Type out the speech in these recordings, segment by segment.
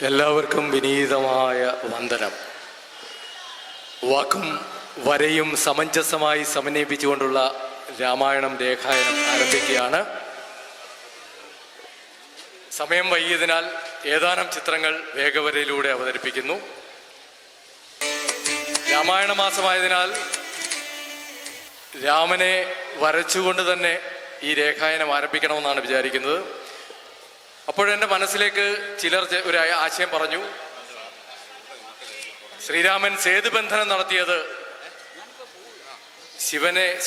എല്ലാവർക്കും വിനീതമായ വന്ദനം. വാക്കും വരയും സമഞ്ജസമായി സമന്വയിപ്പിച്ചുകൊണ്ടുള്ള രാമായണം രേഖായനം ആരംഭിക്കുകയാണ്. സമയം വൈകിയതിനാൽ ഏതാനും ചിത്രങ്ങൾ വേഗവരയിലൂടെ അവതരിപ്പിക്കുന്നു. രാമായണ മാസമായതിനാൽ രാമനെ വരച്ചുകൊണ്ട് തന്നെ ഈ രേഖായനം ആരംഭിക്കണമെന്നാണ് വിചാരിക്കുന്നത്. അപ്പോഴെൻ്റെ മനസ്സിലേക്ക് ചിലർ ഒരു ആശയം പറഞ്ഞു. ശ്രീരാമൻ സേതുബന്ധനം നടത്തിയത്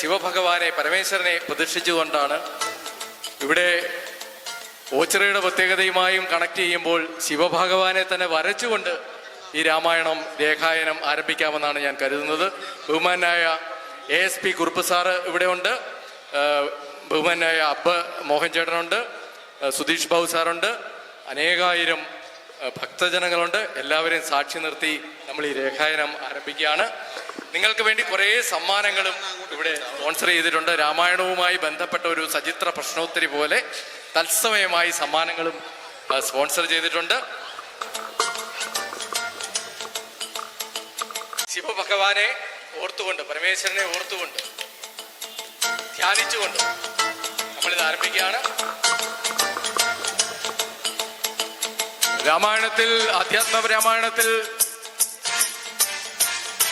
ശിവഭഗവാനെ പരമേശ്വരനെ പ്രതിഷ്ഠിച്ചുകൊണ്ടാണ്. ഇവിടെ ഓച്ചിറയുടെ പ്രത്യേകതയുമായും കണക്ട് ചെയ്യുമ്പോൾ ശിവഭഗവാനെ തന്നെ വരച്ചുകൊണ്ട് ഈ രാമായണം രേഖായനം ആരംഭിക്കാമെന്നാണ് ഞാൻ കരുതുന്നത്. ബഹുമാനായ ASP കുറുപ്പ് സാറ് ഇവിടെ ഉണ്ട്, ബഹുമാനായ മോഹൻ ചേട്ടനുണ്ട്, സുധീഷ് ബാബു സാറുണ്ട്, അനേകായിരം ഭക്തജനങ്ങളുണ്ട്. എല്ലാവരെയും സാക്ഷി നിർത്തി നമ്മൾ ഈ രേഖായനം ആരംഭിക്കുകയാണ്. നിങ്ങൾക്ക് വേണ്ടി കുറേ സമ്മാനങ്ങളും ഇവിടെ സ്പോൺസർ ചെയ്തിട്ടുണ്ട്. രാമായണവുമായി ബന്ധപ്പെട്ട ഒരു സചിത്ര പ്രശ്നോത്തരി പോലെ തത്സമയമായി സമ്മാനങ്ങളും സ്പോൺസർ ചെയ്തിട്ടുണ്ട്. ശിവഭഗവാനെ ഓർത്തുകൊണ്ട്, പരമേശ്വരനെ ഓർത്തുകൊണ്ട്, ധ്യാനിച്ചുകൊണ്ട് നമ്മളിത് ആരംഭിക്കുകയാണ്. രാമായണത്തിൽ, ആധ്യാത്മ രാമായണത്തിൽ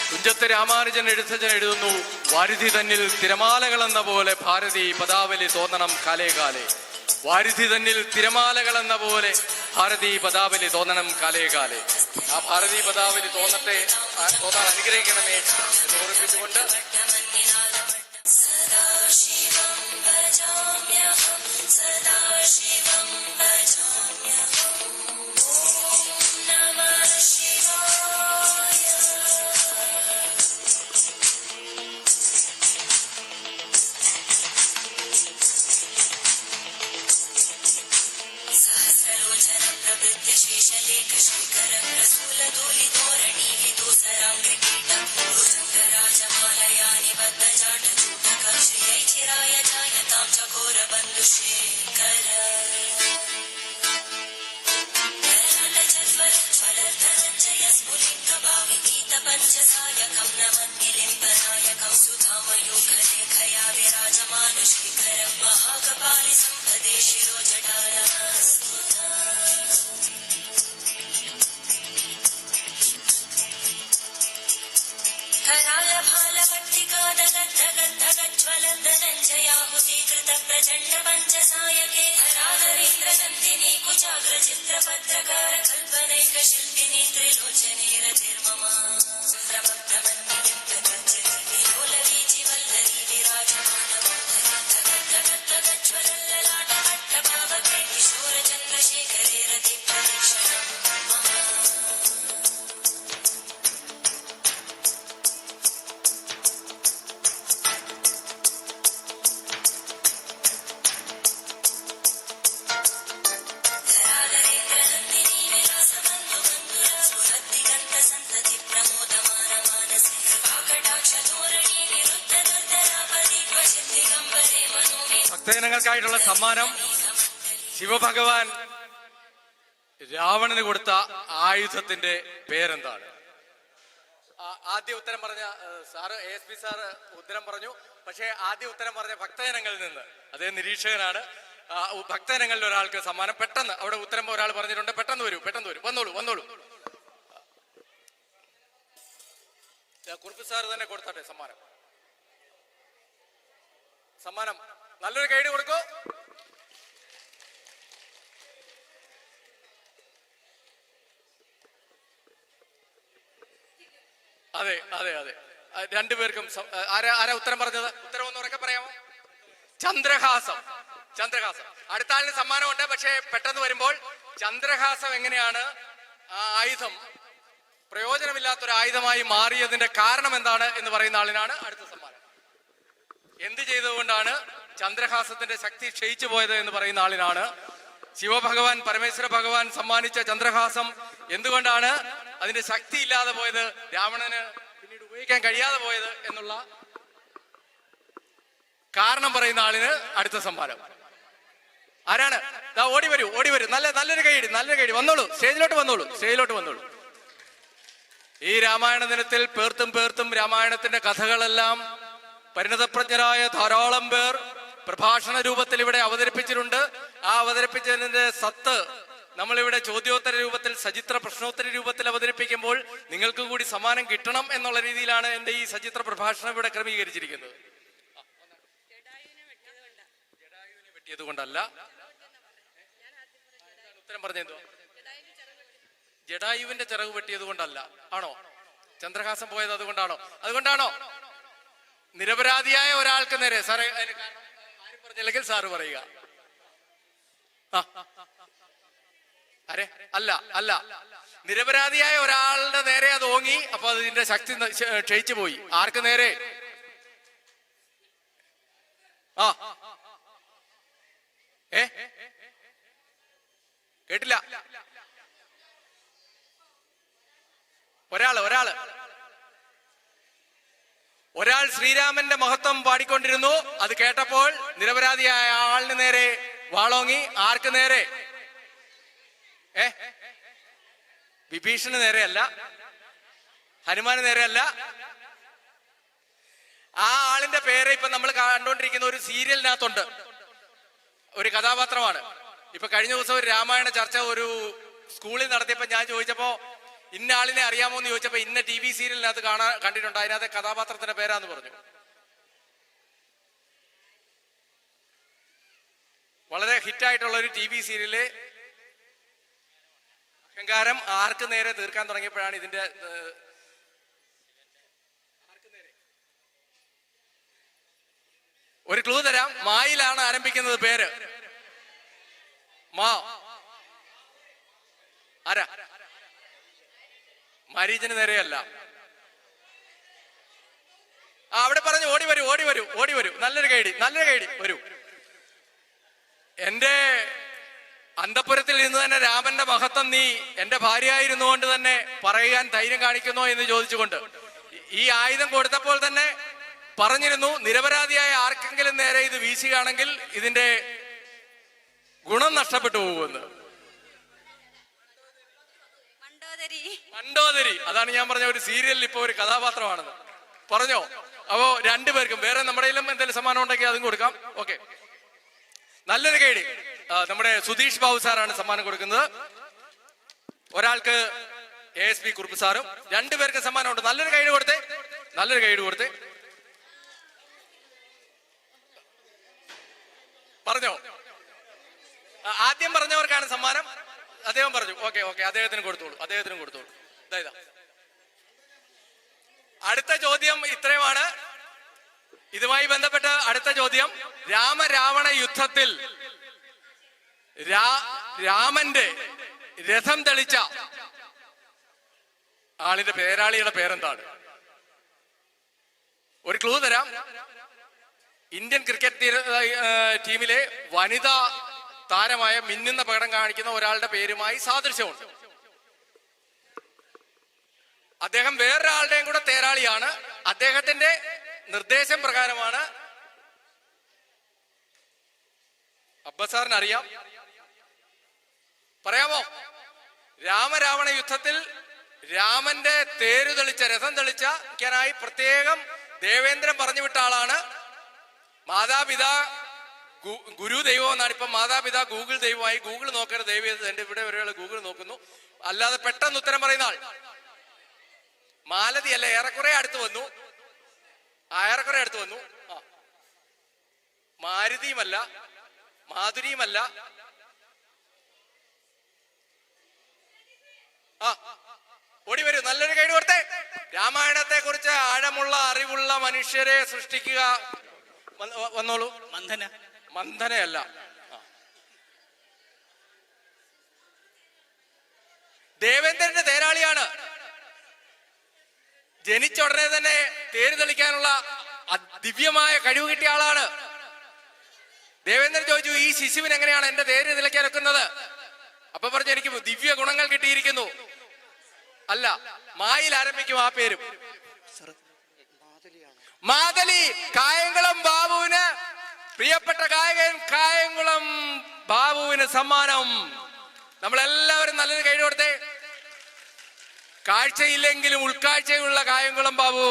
തുഞ്ചത്ത് രാമാനുജൻ എഴുതുന്നു, വാരിധി തന്നിൽ തിരമാലകളെന്ന പോലെ ഭാരതി പദാവലി തോന്നണം കാലേ കാലേ. വാരിധി തന്നിൽ തിരമാലകളെന്ന പോലെ ഭാരതി പദാവലി തോന്നണം കാലേ കാലേ. ആ ഭാരതി പദാവലി തോന്നാൻ അനുഗ്രഹിക്കണമേ എന്ന് ഓർമ്മിപ്പിച്ചുകൊണ്ട് ഭക്തജനങ്ങൾക്കായിട്ടുള്ള സമ്മാനം ശിവഭഗവാൻ രാവണന് കൊടുത്ത ആയുധത്തിന്റെ പേരെന്താണ്? ആദ്യ ഉത്തരം പറഞ്ഞ സാറ് ASP സാറ് ഉത്തരം പറഞ്ഞു. പക്ഷേ ആദ്യ ഉത്തരം പറഞ്ഞ ഭക്തജനങ്ങളിൽ നിന്ന്, അതേ നിരീക്ഷകനാണ്, ഭക്തജനങ്ങളിൽ ഒരാൾക്ക് സമ്മാനം. പെട്ടെന്ന് അവിടെ ഉത്തരം ഒരാൾ പറഞ്ഞിട്ടുണ്ട്. പെട്ടെന്ന് വരൂ, വന്നോളൂ. കുറുപ്പ് സാറ് തന്നെ കൊടുത്തട്ടെ സമ്മാനം. നല്ലൊരു ഗൈഡ് കൊടുക്കൂ. അതെ, രണ്ടുപേർക്കും. ആരാ ഉത്തരം പറഞ്ഞത്? ഉത്തരം ഒന്ന് ഉറക്കെ പറയാമോ? ചന്ദ്രഹാസം. അടുത്ത ആളിന് സമ്മാനമുണ്ട്. പക്ഷേ പെട്ടെന്ന് വരുമ്പോൾ ചന്ദ്രഹാസം എങ്ങനെയാണ് ആ ആയുധം പ്രയോജനമില്ലാത്തൊരു ആയുധമായി മാറിയതിന്റെ കാരണം എന്താണ് എന്ന് പറയുന്ന ആളിനാണ് അടുത്ത സമ്മാനം. എന്ത് ചെയ്തുകൊണ്ടാണ് ചന്ദ്രഹാസത്തിന്റെ ശക്തി ക്ഷയിച്ചു പോയത് എന്ന് പറയുന്ന ആളിനാണ്. ശിവഭഗവാൻ, പരമേശ്വര ഭഗവാൻ സമ്മാനിച്ച ചന്ദ്രഹാസം എന്തുകൊണ്ടാണ് അതിന്റെ ശക്തി ഇല്ലാതെ പോയത്, രാവണന് പിന്നീട് ഉപയോഗിക്കാൻ കഴിയാതെ പോയത് എന്നുള്ള കാരണം പറയുന്ന ആളിന് അടുത്ത സമ്മാനം. ആരാണ്? ഓടി വരൂ, ഓടി വരൂ. നല്ലൊരു കൈയടി. വന്നോളൂ, സ്റ്റേജിലോട്ട് വന്നോളൂ. ഈ രാമായണ ദിനത്തിൽ പേർത്തും രാമായണത്തിന്റെ കഥകളെല്ലാം പരിണതപ്രജ്ഞരായ ധാരാളം പേർ പ്രഭാഷണ രൂപത്തിൽ ഇവിടെ അവതരിപ്പിച്ചിട്ടുണ്ട്. ആ അവതരിപ്പിച്ചതിന്റെ സത്ത് നമ്മളിവിടെ ചോദ്യോത്തര രൂപത്തിൽ, സചിത്ര പ്രശ്നോത്തര രൂപത്തിൽ അവതരിപ്പിക്കുമ്പോൾ നിങ്ങൾക്ക് കൂടി സമ്മാനം കിട്ടണം എന്നുള്ള രീതിയിലാണ് എന്റെ ഈ സചിത്ര പ്രഭാഷണം ഇവിടെ ക്രമീകരിച്ചിരിക്കുന്നത്. ജടായുവിനെ വെട്ടിയത് കൊണ്ടല്ല. ഉത്തരം പറഞ്ഞെന്തോ? ജടായുവിന്റെ ചിറക് വെട്ടിയത് കൊണ്ടല്ല. ആണോ? ചന്ദ്രഹാസം പോയത് അതുകൊണ്ടാണോ? നിരപരാധിയായ ഒരാൾക്ക് നേരെ സാറേ, ആരും പറഞ്ഞില്ലെങ്കിൽ സാറ് പറയുക. അരെ അല്ല, നിരപരാധിയായ ഒരാളുടെ നേരെ അത് ഓങ്ങി. അപ്പൊ അതിന്റെ ശക്തി ക്ഷയിച്ചു പോയി. ആർക്ക് നേരെ? കേട്ടില്ല. ഒരാൾ ശ്രീരാമന്റെ മഹത്വം പാടിക്കൊണ്ടിരുന്നു. അത് കേട്ടപ്പോൾ നിരപരാധിയായ ആളിന് നേരെ വാളോങ്ങി. ആർക്ക് നേരെ? വിഭീഷണന് നേരെയല്ല, ഹനുമാന് നേരെയല്ല. ആ ആളിന്റെ പേര് ഇപ്പൊ നമ്മൾ കണ്ടുകൊണ്ടിരിക്കുന്ന ഒരു സീരിയലിനകത്തുണ്ട്. ഒരു കഥാപാത്രമാണ്. ഇപ്പൊ കഴിഞ്ഞ ദിവസം ഒരു രാമായണ ചർച്ച ഒരു സ്കൂളിൽ നടത്തിയപ്പോ ഞാൻ ചോദിച്ചപ്പോ ഇന്ന ആളിനെ അറിയാമോ എന്ന് ചോദിച്ചപ്പോ ഇന്ന TV സീരിയലിനകത്ത് കണ്ടിട്ടുണ്ട്, അതിനകത്തെ കഥാപാത്രത്തിന്റെ പേരാന്ന് പറഞ്ഞു. വളരെ ഹിറ്റായിട്ടുള്ള ഒരു TV സീരിയല്. അഹങ്കാരം ആർക്ക് നേരെ തീർക്കാൻ തുടങ്ങിയപ്പോഴാണ് ഇതിന്റെ ഒരു ക്ലൂ തരാം. മായിലാണ് ആരംഭിക്കുന്നത് പേര്. മാ ആരാ? മാരീചന് നേരെയല്ല. അവിടെ പറഞ്ഞു ഓടി വരൂ. നല്ലൊരു കൈഡി വരൂ. എന്റെ അന്തഃപുരത്തിൽ നിന്ന് തന്നെ രാമന്റെ മഹത്വം നീ എന്റെ ഭാര്യയായിരുന്നു കൊണ്ട് തന്നെ പറയാൻ ധൈര്യം കാണിക്കുന്നോ എന്ന് ചോദിച്ചുകൊണ്ട് ഈ ആയുധം കൊടുത്തപ്പോൾ തന്നെ പറഞ്ഞിരുന്നു, നിരപരാധിയായ ആർക്കെങ്കിലും നേരെ ഇത് വീശുകയാണെങ്കിൽ ഇതിന്റെ ഗുണം നഷ്ടപ്പെട്ടു പോകുമെന്ന്. മണ്ടോദരി. അതാണ് ഞാൻ പറഞ്ഞ ഒരു സീരിയലിൽ ഇപ്പൊ ഒരു കഥാപാത്രമാണെന്ന് പറഞ്ഞോ. അപ്പോ രണ്ടുപേർക്കും വേറെ നമ്മുടെ എന്തെങ്കിലും സമ്മാനം ഉണ്ടെങ്കിൽ അതും കൊടുക്കാം. ഓക്കെ, നല്ലൊരു കൈഡി. നമ്മുടെ സുധീഷ് ബാബു സാറാണ് സമ്മാനം കൊടുക്കുന്നത്. ഒരാൾക്ക് ASP കുറുപ്പ് സാറും. രണ്ടുപേർക്ക് സമ്മാനമുണ്ട്. നല്ലൊരു കൈഡ് കൊടുത്തേ. പറഞ്ഞോ? ആദ്യം പറഞ്ഞവർക്കാണ് സമ്മാനം. അദ്ദേഹം പറഞ്ഞു. ഓക്കെ, അദ്ദേഹത്തിന് കൊടുത്തോളൂ. ഇതാ അടുത്ത ചോദ്യം ഇത്രയുമാണ്. ഇതുമായി ബന്ധപ്പെട്ട് അടുത്ത ചോദ്യം, രാമരാവണ യുദ്ധത്തിൽ രാമന്റെ രഥം തെളിച്ച ആളിന്റെ പേരാളിയുടെ പേരെന്താണ്? ഒരു ക്ലൂ തരാം. ഇന്ത്യൻ ക്രിക്കറ്റ് ടീമിലെ വനിതാ താരമായ മിന്നുന്ന പകടം കാണിക്കുന്ന ഒരാളുടെ പേരുമായി സാദൃശ്യമുണ്ട്. അദ്ദേഹം വേറൊരാളുടെയും കൂടെ തേരാളിയാണ്. അദ്ദേഹത്തിന്റെ നിർദ്ദേശം പ്രകാരമാണ്. അബ്ബസാറിന് അറിയാം, പറയാമോ? രാമരാവണ യുദ്ധത്തിൽ രാമന്റെ തേര് തെളിച്ച, രഥം തെളിച്ചാനായി പ്രത്യേകം ദേവേന്ദ്രൻ പറഞ്ഞു വിട്ട ആളാണ്. മാതാപിതാ ഗുരു ദൈവം എന്നാണ്. ഇപ്പൊ മാതാപിതാ ഗൂഗിൾ ദൈവമായി. ഗൂഗിൾ നോക്കരുത് ദൈവം. എന്റെ ഇവിടെ ഒരാൾ ഗൂഗിൾ നോക്കുന്നു. അല്ലാതെ പെട്ടെന്ന് ഉത്തരം പറയുന്ന ആൾ മാലതി അല്ല, ഏറെക്കുറെ അടുത്ത് വന്നു. മാരുതിയുമല്ല, മാധുരിയുമല്ല. ഓടി വരൂ, നല്ലൊരു കൈഡ് കൊടുത്തേ. രാമായണത്തെ കുറിച്ച് ആഴമുള്ള അറിവുള്ള മനുഷ്യരെ സൃഷ്ടിക്കുക. വന്നോളൂ. മന്ഥനയല്ല. ദേവേന്ദ്രന്റെ തേരാളിയാണ്. ജനിച്ച ഉടനെ തന്നെ തേര് തെളിക്കാനുള്ള ദിവ്യമായ കഴിവ് കിട്ടിയ ആളാണ്. ദേവേന്ദ്രൻ ചോദിച്ചു, ഈ ശിശുവിന് എങ്ങനെയാണ് എന്റെ തേര് തെളിക്കാൻ വെക്കുന്നത്? അപ്പൊ പറഞ്ഞു, എനിക്ക് ദിവ്യ ഗുണങ്ങൾ കിട്ടിയിരിക്കുന്നു. അല്ല, മായിൽ ആരംഭിക്കും ആ പേരും. മാതലി. കായംകുളം ബാബുവിന് പ്രിയപ്പെട്ട ഗായകൻ കായംകുളം ബാബുവിന് സമ്മാനം. നമ്മളെല്ലാവരും നല്ലൊരു കൈ കൊടുത്തേ. കാഴ്ചയില്ലെങ്കിലും ഉൾക്കാഴ്ചയുള്ള കായംകുളം ബാബു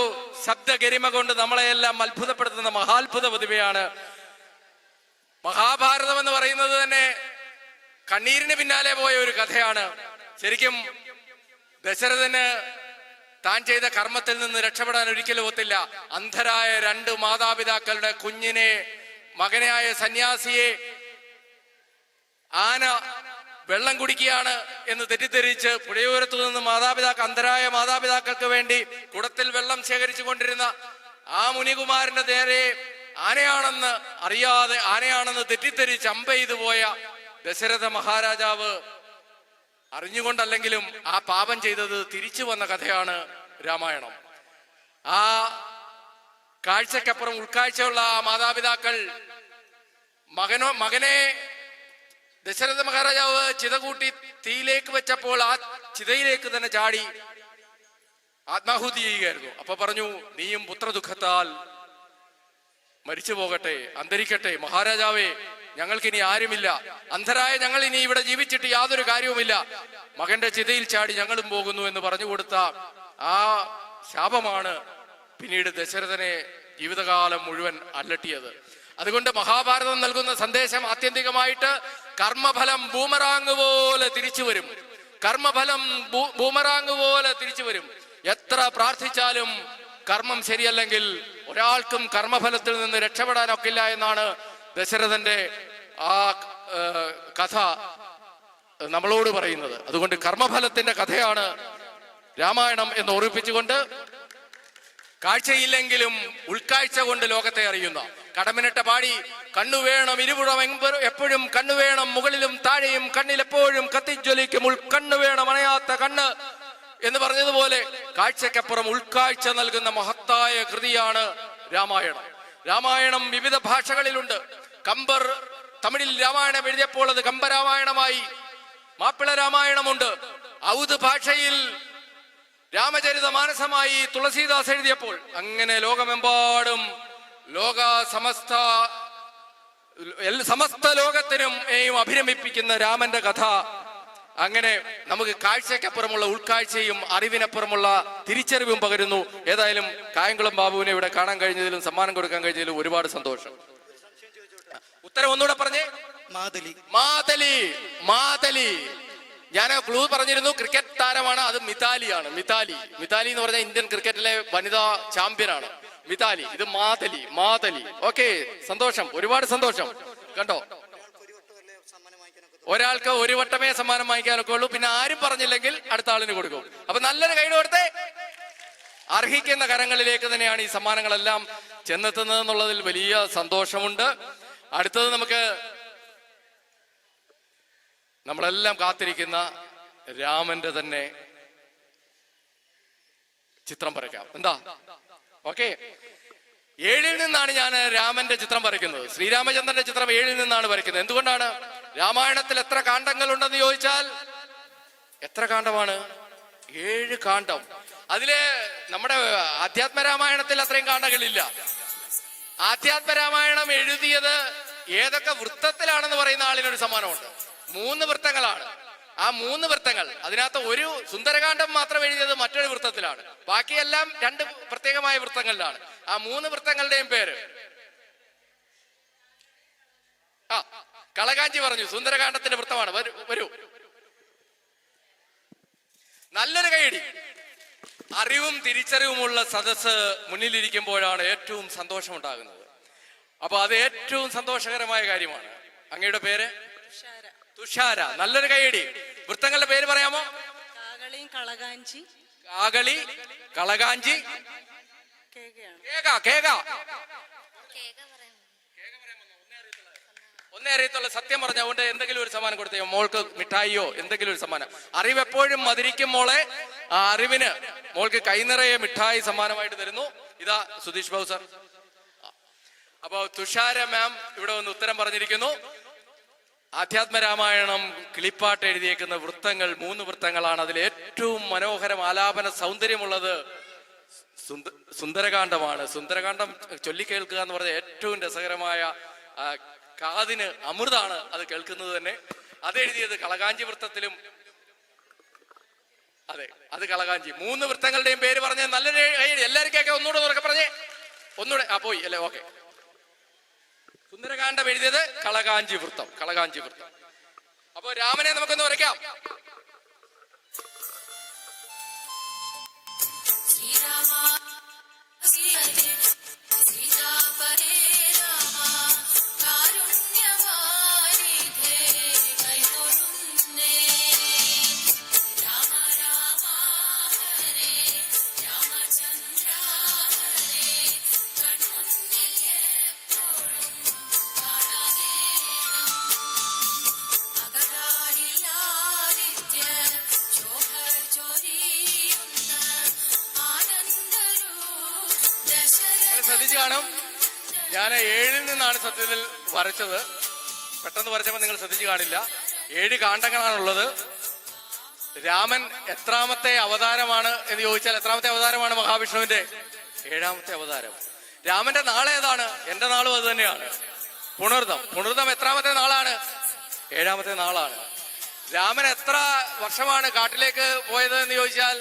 ശബ്ദഗരിമ കൊണ്ട് നമ്മളെയെല്ലാം അത്ഭുതപ്പെടുത്തുന്ന മഹാത്ഭുത പ്രതിഭയാണ്. മഹാഭാരതം എന്ന് പറയുന്നത് തന്നെ കണ്ണീരിന് പിന്നാലെ പോയ ഒരു കഥയാണ്. ശരിക്കും ദശരഥന് താൻ ചെയ്ത കർമ്മത്തിൽ നിന്ന് രക്ഷപ്പെടാൻ ഒരിക്കലും ഒത്തില്ല. അന്ധരായ 2 മാതാപിതാക്കളുടെ കുഞ്ഞിനെ, മകനായ സന്യാസിയെ ആന വെള്ളം കുടിക്കുകയാണ് എന്ന് തെറ്റിദ്ധരിച്ച് പുഴയോരത്തു നിന്ന് അന്ധരായ മാതാപിതാക്കൾക്ക് വേണ്ടി കുടത്തിൽ വെള്ളം ശേഖരിച്ചു കൊണ്ടിരുന്ന ആ മുനികുമാരന്റെ നേരെ ആനയാണെന്ന് അറിയാതെ, ആനയാണെന്ന് തെറ്റിദ്ധരിച്ച് അമ്പെയ്തു പോയ ദശരഥ മഹാരാജാവ് അറിഞ്ഞുകൊണ്ടല്ലെങ്കിലും ആ പാപം ചെയ്തത് തിരിച്ചു വന്ന കഥയാണ് രാമായണം. ആ കാഴ്ചക്കപ്പുറം ഉൾക്കാഴ്ചയുള്ള ആ മാതാപിതാക്കൾ മകനെ ദശരഥ മഹാരാജാവ് ചിത കൂട്ടി തീയിലേക്ക് വെച്ചപ്പോൾ ആ ചിതയിലേക്ക് തന്നെ ചാടി ആത്മാഹുതി ചെയ്യുകയായിരുന്നു. അപ്പൊ പറഞ്ഞു, നീയും പുത്രദുഃഖത്താൽ മരിച്ചു പോകട്ടെ, അന്തരിക്കട്ടെ. മഹാരാജാവേ, ഞങ്ങൾക്കിനി ആരുമില്ല, അന്ധരായ ഞങ്ങൾ ഇനി ഇവിടെ ജീവിച്ചിട്ട് യാതൊരു കാര്യവുമില്ല, മകന്റെ ചിതയിൽ ചാടി ഞങ്ങളും പോകുന്നു എന്ന് പറഞ്ഞു കൊടുത്ത ആ ശാപമാണ് പിന്നീട് ദശരഥനെ ജീവിതകാലം മുഴുവൻ അലട്ടിയത്. അതുകൊണ്ട് മഹാഭാരതം നൽകുന്ന സന്ദേശം ആത്യന്തികമായിട്ട് കർമ്മഫലം ബൂമറാങ് പോലെ തിരിച്ചു വരും. കർമ്മഫലം ബൂമറാങ് പോലെ തിരിച്ചു വരും. എത്ര പ്രാർത്ഥിച്ചാലും കർമ്മം ശരിയല്ലെങ്കിൽ ഒരാൾക്കും കർമ്മഫലത്തിൽ നിന്ന് രക്ഷപ്പെടാനൊക്കില്ല എന്നാണ് ദശരഥന്റെ ആ കഥ നമ്മളോട് പറയുന്നത്. അതുകൊണ്ട് കർമ്മഫലത്തിന്റെ കഥയാണ് രാമായണം എന്ന് ഓർമ്മിപ്പിച്ചുകൊണ്ട്, കാഴ്ചയില്ലെങ്കിലും ഉൾക്കാഴ്ച കൊണ്ട് ലോകത്തെ അറിയുന്ന കടമിനിട്ട പാടി കണ്ണുവേണം ഇരുപുറം എപ്പോഴും കണ്ണുവേണം, മുകളിലും താഴെയും കണ്ണിലെപ്പോഴും കത്തിജ്വലിക്കും ഉൾക്കണ്ണുവേണം അണയാത്ത കണ്ണ് എന്ന് പറഞ്ഞതുപോലെ കാഴ്ചക്കപ്പുറം ഉൾക്കാഴ്ച നൽകുന്ന മഹത്തായ കൃതിയാണ് രാമായണം. രാമായണം വിവിധ ഭാഷകളിലുണ്ട്. കമ്പർ തമിഴിൽ രാമായണം എഴുതിയപ്പോൾ അത് കമ്പരാമായണമായി. മാപ്പിള രാമായണമുണ്ട്. ഔദ് ഭാഷയിൽ രാമചരിത മാനസമായി തുളസീദാസ് എഴുതിയപ്പോൾ, അങ്ങനെ ലോകമെമ്പാടും സമസ്ത ലോകത്തിനും അഭിരമിപ്പിക്കുന്ന രാമന്റെ കഥ. അങ്ങനെ നമുക്ക് കാഴ്ചയ്ക്കപ്പുറമുള്ള ഉൾക്കാഴ്ചയും അറിവിനപ്പുറമുള്ള തിരിച്ചറിവും പകരുന്നു. ഏതായാലും കായംകുളം ബാബുവിനെ ഇവിടെ കാണാൻ കഴിഞ്ഞതിലും സമ്മാനം കൊടുക്കാൻ കഴിഞ്ഞതിലും ഒരുപാട് സന്തോഷം. ഉത്തരം ഒന്നുകൂടെ പറഞ്ഞേ. മാതലി. ഞാൻ ക്ലൂ പറഞ്ഞിരുന്നു, ക്രിക്കറ്റ് താരമാണ്. അത് മിതാലിയാണ്. മിതാലി എന്ന് പറഞ്ഞാൽ ഇന്ത്യൻ ക്രിക്കറ്റിലെ വനിതാ ചാമ്പ്യനാണ് മിതാലി. ഇത് മാതലി. ഓക്കെ, സന്തോഷം, ഒരുപാട് സന്തോഷം. കണ്ടോ, ഒരാൾക്ക് ഒരു വട്ടമേ സമ്മാനം വാങ്ങിക്കാനൊക്കെ ഉള്ളൂ. പിന്നെ ആരും പറഞ്ഞില്ലെങ്കിൽ അടുത്ത ആളിന് കൊടുക്കും. അപ്പൊ നല്ലൊരു കൈ കൊടുത്തേ. അർഹിക്കുന്ന കരങ്ങളിലേക്ക് തന്നെയാണ് ഈ സമ്മാനങ്ങളെല്ലാം ചെന്നെത്തുന്നത് എന്നുള്ളതിൽ വലിയ സന്തോഷമുണ്ട്. അടുത്തത് നമുക്ക് നമ്മളെല്ലാം കാത്തിരിക്കുന്ന രാമന്റെ തന്നെ ചിത്രം വരയ്ക്കാം. എന്താ? ഓക്കെ, 7-ൽ നിന്നാണ് ഞാൻ രാമന്റെ ചിത്രം വരയ്ക്കുന്നത്. ശ്രീരാമചന്ദ്രന്റെ ചിത്രം 7-ൽ നിന്നാണ് വരയ്ക്കുന്നത്. എന്തുകൊണ്ടാണ്? രാമായണത്തിൽ എത്ര കാണ്ഡങ്ങൾ ഉണ്ടെന്ന് ചോദിച്ചാൽ എത്ര കാണ്ഡമാണ്? 7 കാണ്ഡം. അതില് നമ്മുടെ ആധ്യാത്മരാമായണത്തിൽ അത്രയും കാണ്ഡങ്ങളില്ല. ആധ്യാത്മരാമായണം എഴുതിയത് ഏതൊക്കെ വൃത്തത്തിലാണെന്ന് പറയുന്ന ആളിനൊരു സമ്മാനമുണ്ട്. 3 വൃത്തങ്ങളാണ്. ആ 3 വൃത്തങ്ങൾ, അതിനകത്ത് ഒരു സുന്ദരകാന്ഡം മാത്രം എഴുതിയത് മറ്റൊരു വൃത്തത്തിലാണ്. ബാക്കിയെല്ലാം 2 പ്രത്യേകമായ വൃത്തങ്ങളിലാണ്. ആ 3 വൃത്തങ്ങളുടെയും പേര് കളകാഞ്ചി പറഞ്ഞു. സുന്ദരകാന്ഡത്തിന്റെ വൃത്തമാണ്. വരൂ, നല്ലൊരു കൈയടി. അറിവും തിരിച്ചറിവുമുള്ള സദസ്സ് മുന്നിലിരിക്കുമ്പോഴാണ് ഏറ്റവും സന്തോഷം ഉണ്ടാകുന്നത്. അപ്പൊ അത് ഏറ്റവും സന്തോഷകരമായ കാര്യമാണ്. അങ്ങയുടെ പേര്? തുഷാര. നല്ലൊരു കൈയടി. വൃത്തങ്ങളുടെ പേര് പറയാമോ? കാകളി, കളകാഞ്ചി, കേക. ഒന്നേ അറിയത്തുള്ള. സത്യം പറഞ്ഞുകൊണ്ട് എന്തെങ്കിലും ഒരു സമ്മാനം കൊടുത്തേ. മോൾക്ക് മിഠായിയോ എന്തെങ്കിലും ഒരു സമ്മാനം. അറിവ് എപ്പോഴും മധുരിക്കും മോളെ. ആ അറിവിന് മോൾക്ക് കൈനിറയെ മിഠായി സമ്മാനമായിട്ട് തരുന്നു. ഇതാ സുധീഷ് ബാബു സർ. അപ്പൊ തുഷാര മാം ഇവിടെ വന്ന് ഉത്തരം പറഞ്ഞിരിക്കുന്നു. ആധ്യാത്മരാമായണം കിളിപ്പാട്ട് എഴുതിയേക്കുന്ന വൃത്തങ്ങൾ 3 വൃത്തങ്ങളാണ്. അതിൽ ഏറ്റവും മനോഹരം ആലാപന സൗന്ദര്യമുള്ളത് സുന്ദരകാന്ഡമാണ്. സുന്ദരകാന്ഡം ചൊല്ലിക്കേൾക്കുക എന്ന് പറഞ്ഞ ഏറ്റവും രസകരമായ കാതിന് അമൃതാണ് അത് കേൾക്കുന്നത് തന്നെ. അതെഴുതിയത് കളകാഞ്ചി വൃത്തത്തിലും. അതെ, അത് കളകാഞ്ചി. 3 വൃത്തങ്ങളുടെയും പേര് പറഞ്ഞ് നല്ലൊരു എല്ലാവരും കേൾക്കാം. ഒന്നുകൂടെ ഉറക്കെ പറഞ്ഞേ, ഒന്നുകൂടെ. പോയി അല്ലേ? ഓക്കെ. സുന്ദരകാന്ഡം എഴുതിയത് കളകാഞ്ചി വൃത്തം, കളകാഞ്ചി വൃത്തം. അപ്പോ രാമനെ നമുക്കൊന്ന് വരയ്ക്കാം. ശ്രദ്ധിച്ചു കാണും, ഞാൻ 7-ൽ നിന്നാണ് സത്യത്തിൽ വരച്ചത്. പെട്ടെന്ന് വരച്ചപ്പോൾ നിങ്ങൾ ശ്രദ്ധിച്ചു കാണില്ല. 7 കാണ്ഡങ്ങളാണുള്ളത്. രാമൻ എത്രാമത്തെ അവതാരമാണ് എന്ന് ചോദിച്ചാൽ എത്രാമത്തെ അവതാരമാണ് മഹാവിഷ്ണുവിന്റെ? 7ാമത്തെ അവതാരം. രാമന്റെ നാളെ ഏതാണ്? എന്റെ നാളും അത് തന്നെയാണ്, പുണർദം. പുണർദം എത്രാമത്തെ നാളാണ്? 7ാമത്തെ നാളാണ്. രാമൻ എത്ര വർഷമാണ് കാട്ടിലേക്ക് പോയത് എന്ന് ചോദിച്ചാൽ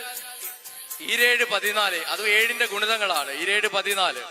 14. അതും 7ന്റെ ഗുണിതങ്ങളാണ്. 14.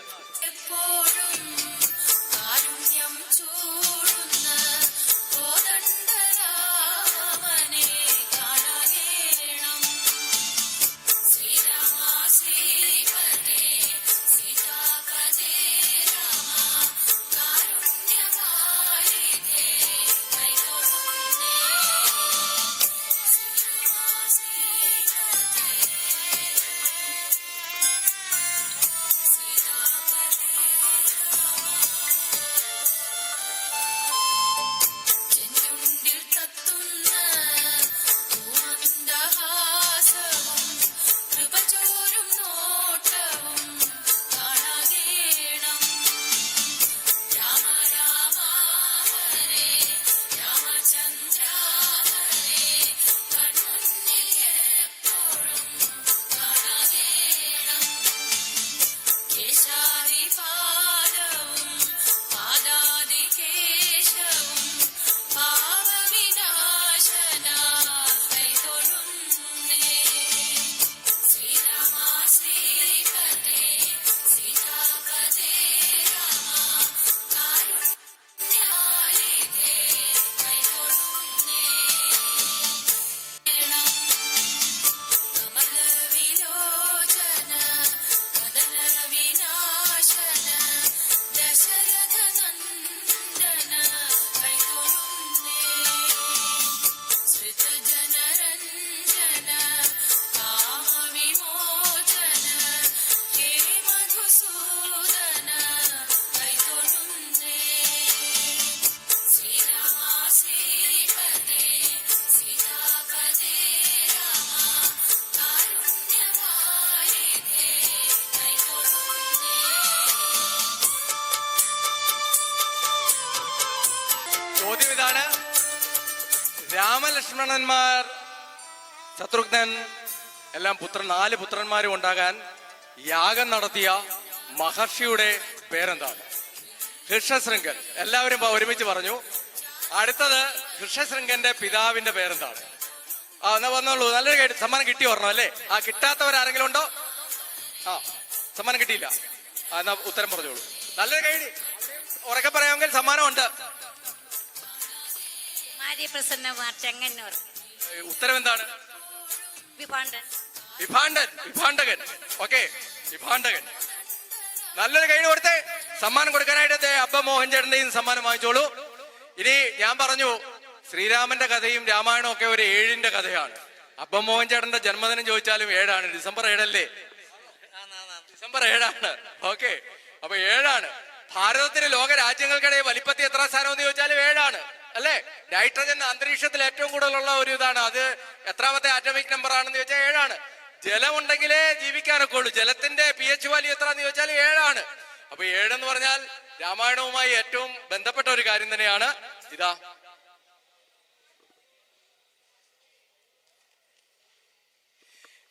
ചോദ്യം ഇതാണ്, രാമലക്ഷ്മണന്മാർ, ശത്രുഘ്നൻ എല്ലാം 4 പുത്രന്മാരും ഉണ്ടാകാൻ യാഗം നടത്തിയ മഹർഷിയുടെ പേരെന്താണ്? ഋഷ്യശൃംഗൻ. എല്ലാവരും ഒരുമിച്ച് പറഞ്ഞു. അടുത്തത് ഋഷ്യശൃംഗന്റെ പിതാവിന്റെ പേരെന്താണ്? എന്നാ വന്നോളൂ. നല്ലൊരു സമ്മാനം കിട്ടി ഓർണം അല്ലേ? കിട്ടാത്തവരാരെങ്കിലും ഉണ്ടോ? സമ്മാനം കിട്ടിയില്ല. എന്നാ ഉത്തരം പറഞ്ഞോളൂ. നല്ലൊരു കൈ ഉറക്കെ പറയാമെങ്കിൽ സമ്മാനമുണ്ട്. ഉത്തരം എന്താണ്? വിഭാണ്ഡകൻ. ഓക്കെ, വിഭാണ്ഡകൻ. നല്ലൊരു കൈ കൊടുത്തേ. സമ്മാനം കൊടുക്കാനായിട്ട് അബ്ബ മോഹൻ ചേട്ടന്റെയും സമ്മാനം വാങ്ങിച്ചോളൂ. ഇനി ഞാൻ പറഞ്ഞു, ശ്രീരാമന്റെ കഥയും രാമായണവും ഒക്കെ ഒരു 7ന്റെ കഥയാണ്. അബ്ബ മോഹൻ ചേട്ടന്റെ ജന്മദിനം ചോദിച്ചാലും 7ആണ്. ഡിസംബർ 7 അല്ലേ? ഡിസംബർ 7ആണ്. ഓക്കെ, അപ്പൊ 7ആണ്. ഭാരതത്തിന് ലോക രാജ്യങ്ങൾക്കിടയിൽ വലിപ്പത്തിൽ എത്ര സ്ഥാനം എന്ന് ചോദിച്ചാലും 7ആണ് അല്ലേ? നൈട്രജൻ അന്തരീക്ഷത്തിൽ ഏറ്റവും കൂടുതലുള്ള ഒരു ഇതാണ്. അത് എത്രാമത്തെ ആറ്റമിക് നമ്പർ ആണെന്ന് ചോദിച്ചാൽ 7ആണ്. ജലം ഉണ്ടെങ്കിലേ ജീവിക്കാനൊക്കെ ഉള്ളൂ. ജലത്തിന്റെ pH വാല്യൂ എത്ര എന്ന് ചോദിച്ചാൽ 7ആണ്. അപ്പൊ 7 എന്ന് പറഞ്ഞാൽ രാമായണവുമായി ഏറ്റവും ബന്ധപ്പെട്ട ഒരു കാര്യം തന്നെയാണ്. ഇതാ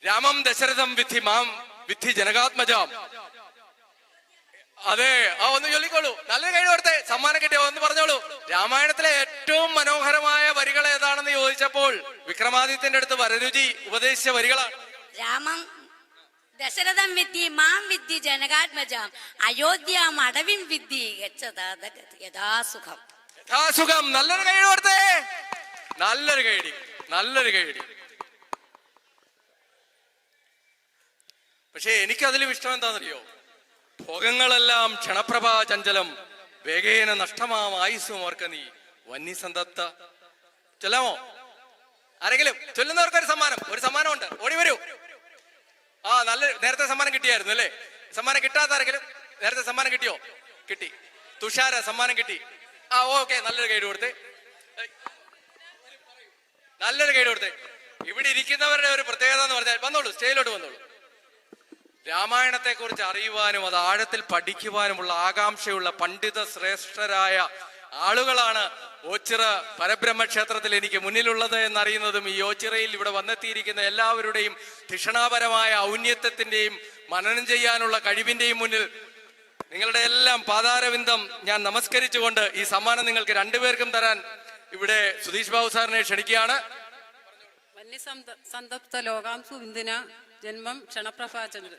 രാമം ദശരഥം വിദ്ധി മാം വിദ്ധി ജനകാത്മജാം. അതെ, ഒന്ന് ചൊല്ലിക്കോളൂ. നല്ലൊരു കൈ കൊടുത്തേ. സമ്മാനം കിട്ടിയോ ഒന്ന് പറഞ്ഞോളൂ. രാമായണത്തിലെ ഏറ്റവും മനോഹരമായ വരികൾ ഏതാണെന്ന് ചോദിച്ചപ്പോൾ വിക്രമാദിത്യന്റെ അടുത്ത് വരരുചി ഉപദേശിച്ച വരികളാണ്. രാമം ദശരഥം വിദ്ധി മാം വിദ്ധി ജനകാത്മജാം അയോധ്യാം അടവിം വിദ്ധി യഥാസുഖം. യഥാസുഖം. നല്ലൊരു കൈ കൊടുത്തേ. നല്ലൊരു കൈടി, നല്ലൊരു കൈടി. പക്ഷെ എനിക്കതിലും ഇഷ്ടം എന്താണെന്നറിയോ? ഭോഗങ്ങളെല്ലാം ക്ഷണപ്രഭാ ചഞ്ചലം വേഗേന നഷ്ടമാം ആയുസ്സും ഓർക്ക നീ വന്യസന്തപ്ത. ചൊല്ലാമോ? ആരെങ്കിലും ചൊല്ലുന്നവർക്ക് ഒരു സമ്മാനമുണ്ട്. ഓടി വരൂ. നല്ല നേരത്തെ സമ്മാനം കിട്ടിയായിരുന്നു അല്ലേ? സമ്മാനം കിട്ടാത്ത ആരെങ്കിലും? നേരത്തെ സമ്മാനം കിട്ടിയോ? കിട്ടി. തുഷാര സമ്മാനം കിട്ടി. ഓക്കെ, നല്ലൊരു ഗൈഡ് കൊടുത്തേ. നല്ലൊരു ഗൈഡ് കൊടുത്തേ. ഇവിടെ ഇരിക്കുന്നവരുടെ ഒരു പ്രത്യേകത എന്ന് പറഞ്ഞാൽ, വന്നോളൂ, സ്റ്റേജിലോട്ട് വന്നോളൂ. രാമായണത്തെ കുറിച്ച് അറിയുവാനും അത് ആഴത്തിൽ പഠിക്കുവാനുമുള്ള ആകാംക്ഷയുള്ള പണ്ഡിത ശ്രേഷ്ഠരായ ആളുകളാണ് ഓച്ചിറ പരബ്രഹ്മക്ഷേത്രത്തിൽ എനിക്ക് മുന്നിലുള്ളത് എന്നറിയുന്നതും ഈ ഓച്ചിറയിൽ ഇവിടെ വന്നെത്തിയിരിക്കുന്ന എല്ലാവരുടെയും തിഷണാപരമായ ഔന്നത്യത്തിന്റെയും മനനം ചെയ്യാനുള്ള കഴിവിന്റെയും മുന്നിൽ നിങ്ങളുടെ എല്ലാം പാതാരവിന്ദം ഞാൻ നമസ്കരിച്ചുകൊണ്ട് ഈ സമ്മാനം നിങ്ങൾക്ക് രണ്ടുപേർക്കും തരാൻ ഇവിടെ സുധീഷ് ബാബു സാറിനെ ക്ഷണിക്കുകയാണ്. സന്തപ്ത ലോകാംസു വിന്ദിന ജന്മം ക്ഷണപ്രഭാചന്ദ്ര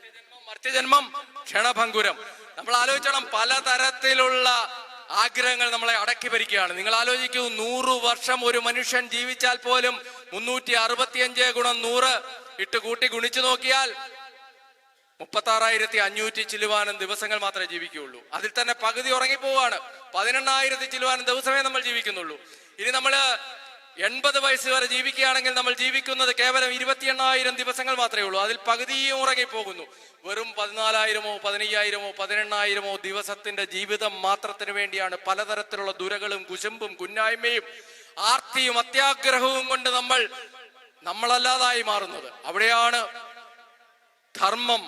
മർത്യജന്മം ക്ഷണഭങ്കുരം. നമ്മൾ ആലോചിച്ചോണം, പലതരത്തിലുള്ള ആഗ്രഹങ്ങൾ നമ്മളെ അടക്കി ഭരിക്കുകയാണ്. നിങ്ങൾ ആലോചിക്കൂ, 100 വർഷം ഒരു മനുഷ്യൻ ജീവിച്ചാൽ പോലും 365 ഗുണം 100 ഇട്ട് കൂട്ടി ഗുണിച്ചു നോക്കിയാൽ 36,500 ചില്ലുവാനും ദിവസങ്ങൾ മാത്രമേ ജീവിക്കുകയുള്ളൂ. അതിൽ തന്നെ പകുതി ഉറങ്ങിപ്പോവാണ്. 18,000 ചില്ലുവാനും ദിവസമേ നമ്മൾ ജീവിക്കുന്നുള്ളൂ. ഇനി നമ്മള് 80 വയസ്സ് വരെ ജീവിക്കുകയാണെങ്കിൽ നമ്മൾ ജീവിക്കുന്നത് കേവലം 28,000 ദിവസങ്ങൾ മാത്രമേ ഉള്ളൂ. അതിൽ പകുതിയും ഉറങ്ങിപ്പോകുന്നു. വെറും 14,000-ഓ 15,000-ഓ 18,000-ഓ ദിവസത്തിന്റെ ജീവിതം മാത്രത്തിന് വേണ്ടിയാണ് പലതരത്തിലുള്ള ദുരകളും കുശുമ്പും കുന്നായ്മയും ആർത്തിയും അത്യാഗ്രഹവും കൊണ്ട് നമ്മളല്ലാതായി മാറുന്നത്. അവിടെയാണ് ധർമ്മം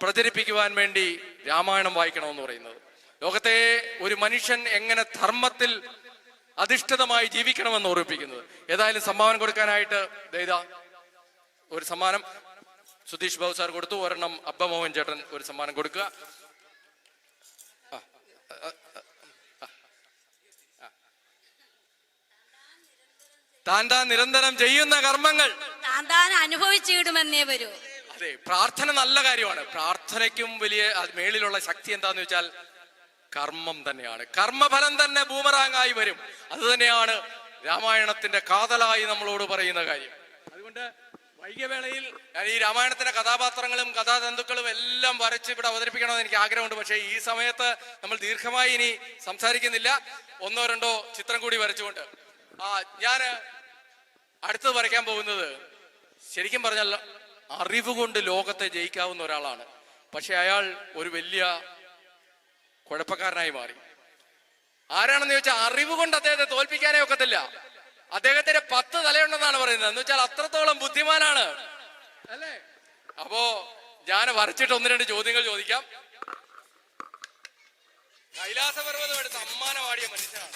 പ്രചരിപ്പിക്കുവാൻ വേണ്ടി രാമായണം വായിക്കണമെന്ന് പറയുന്നത്. ലോകത്തെ ഒരു മനുഷ്യൻ എങ്ങനെ ധർമ്മത്തിൽ അധിഷ്ഠിതമായി ജീവിക്കണമെന്ന് ഓർമ്മിപ്പിക്കുന്നത്. ഏതായാലും സമ്മാനം കൊടുക്കാനായിട്ട് ഒരു സമ്മാനം സുധീഷ് ബാബു സാർ കൊടുത്തു. ഒരെണ്ണം അബ്ബമോഹൻ ചേട്ടൻ ഒരു സമ്മാനം കൊടുക്കുക. താൻ നിരന്തരം ചെയ്യുന്ന കർമ്മങ്ങൾ താൻ അനുഭവിച്ചിടുമെന്നേ വരൂ. അതെ, പ്രാർത്ഥന നല്ല കാര്യമാണ്. പ്രാർത്ഥനയ്ക്കും വലിയ മേളിലുള്ള ശക്തി എന്താന്ന് വെച്ചാൽ കർമ്മം തന്നെയാണ്. കർമ്മഫലം തന്നെ ബൂമറാങ്ങായി വരും. അത് തന്നെയാണ് രാമായണത്തിന്റെ കാതലായി നമ്മളോട് പറയുന്ന കാര്യം. അതുകൊണ്ട് വൈകിയ വേളയിൽ ഞാൻ ഈ രാമായണത്തിന്റെ കഥാപാത്രങ്ങളും കഥാതന്തുക്കളും എല്ലാം വരച്ച് ഇവിടെ അവതരിപ്പിക്കണമെന്ന് എനിക്ക് ആഗ്രഹമുണ്ട്. പക്ഷേ ഈ സമയത്ത് നമ്മൾ ദീർഘമായി ഇനി സംസാരിക്കുന്നില്ല. 1-2 ചിത്രം കൂടി വരച്ചുകൊണ്ട് ഞാൻ അടുത്തത് വരയ്ക്കാൻ പോകുന്നത് ശരിക്കും പറഞ്ഞാൽ അറിവ് കൊണ്ട് ലോകത്തെ ജയിക്കാവുന്ന ഒരാളാണ്. പക്ഷെ അയാൾ ഒരു വലിയ കുഴപ്പക്കാരനായി മാറി. ആരാണെന്ന് ചോദിച്ചാൽ അറിവ് കൊണ്ട് അദ്ദേഹത്തെ തോൽപ്പിക്കാനേ ഒക്കത്തില്ല. അദ്ദേഹത്തിന്റെ 10 തലയുണ്ടെന്നാണ് പറയുന്നത്. എന്ന് വെച്ചാൽ അത്രത്തോളം ബുദ്ധിമാനാണ് അല്ലേ? അപ്പോ ഞാൻ വരച്ചിട്ട് 1-2 ചോദ്യങ്ങൾ ചോദിക്കാം. കൈലാസപർവ്വതം എടുത്ത് അമ്മാനമാടിയ മനുഷ്യനാണ്.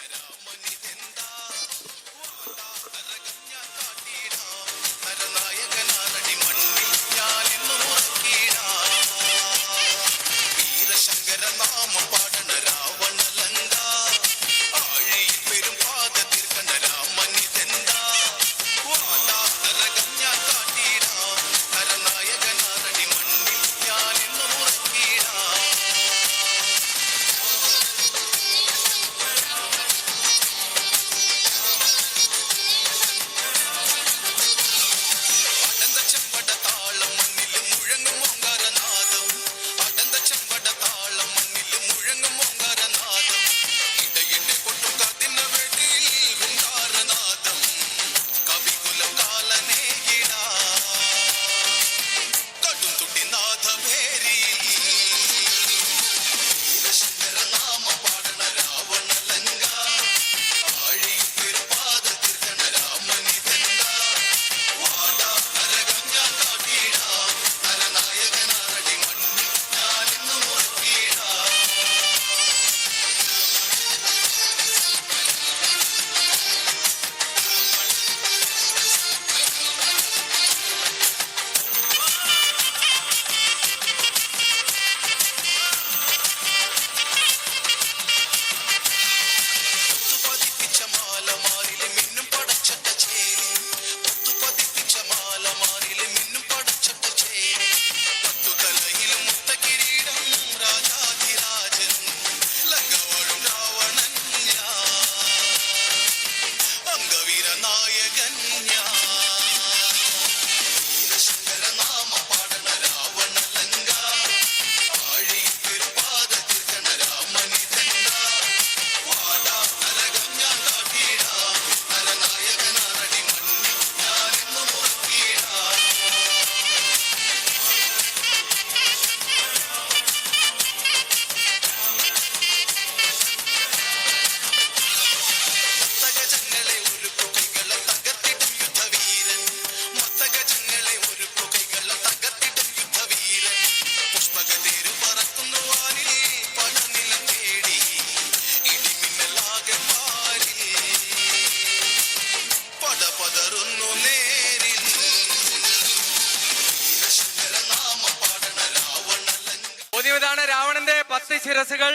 രാവണന്റെ 10 ശിരസുകൾ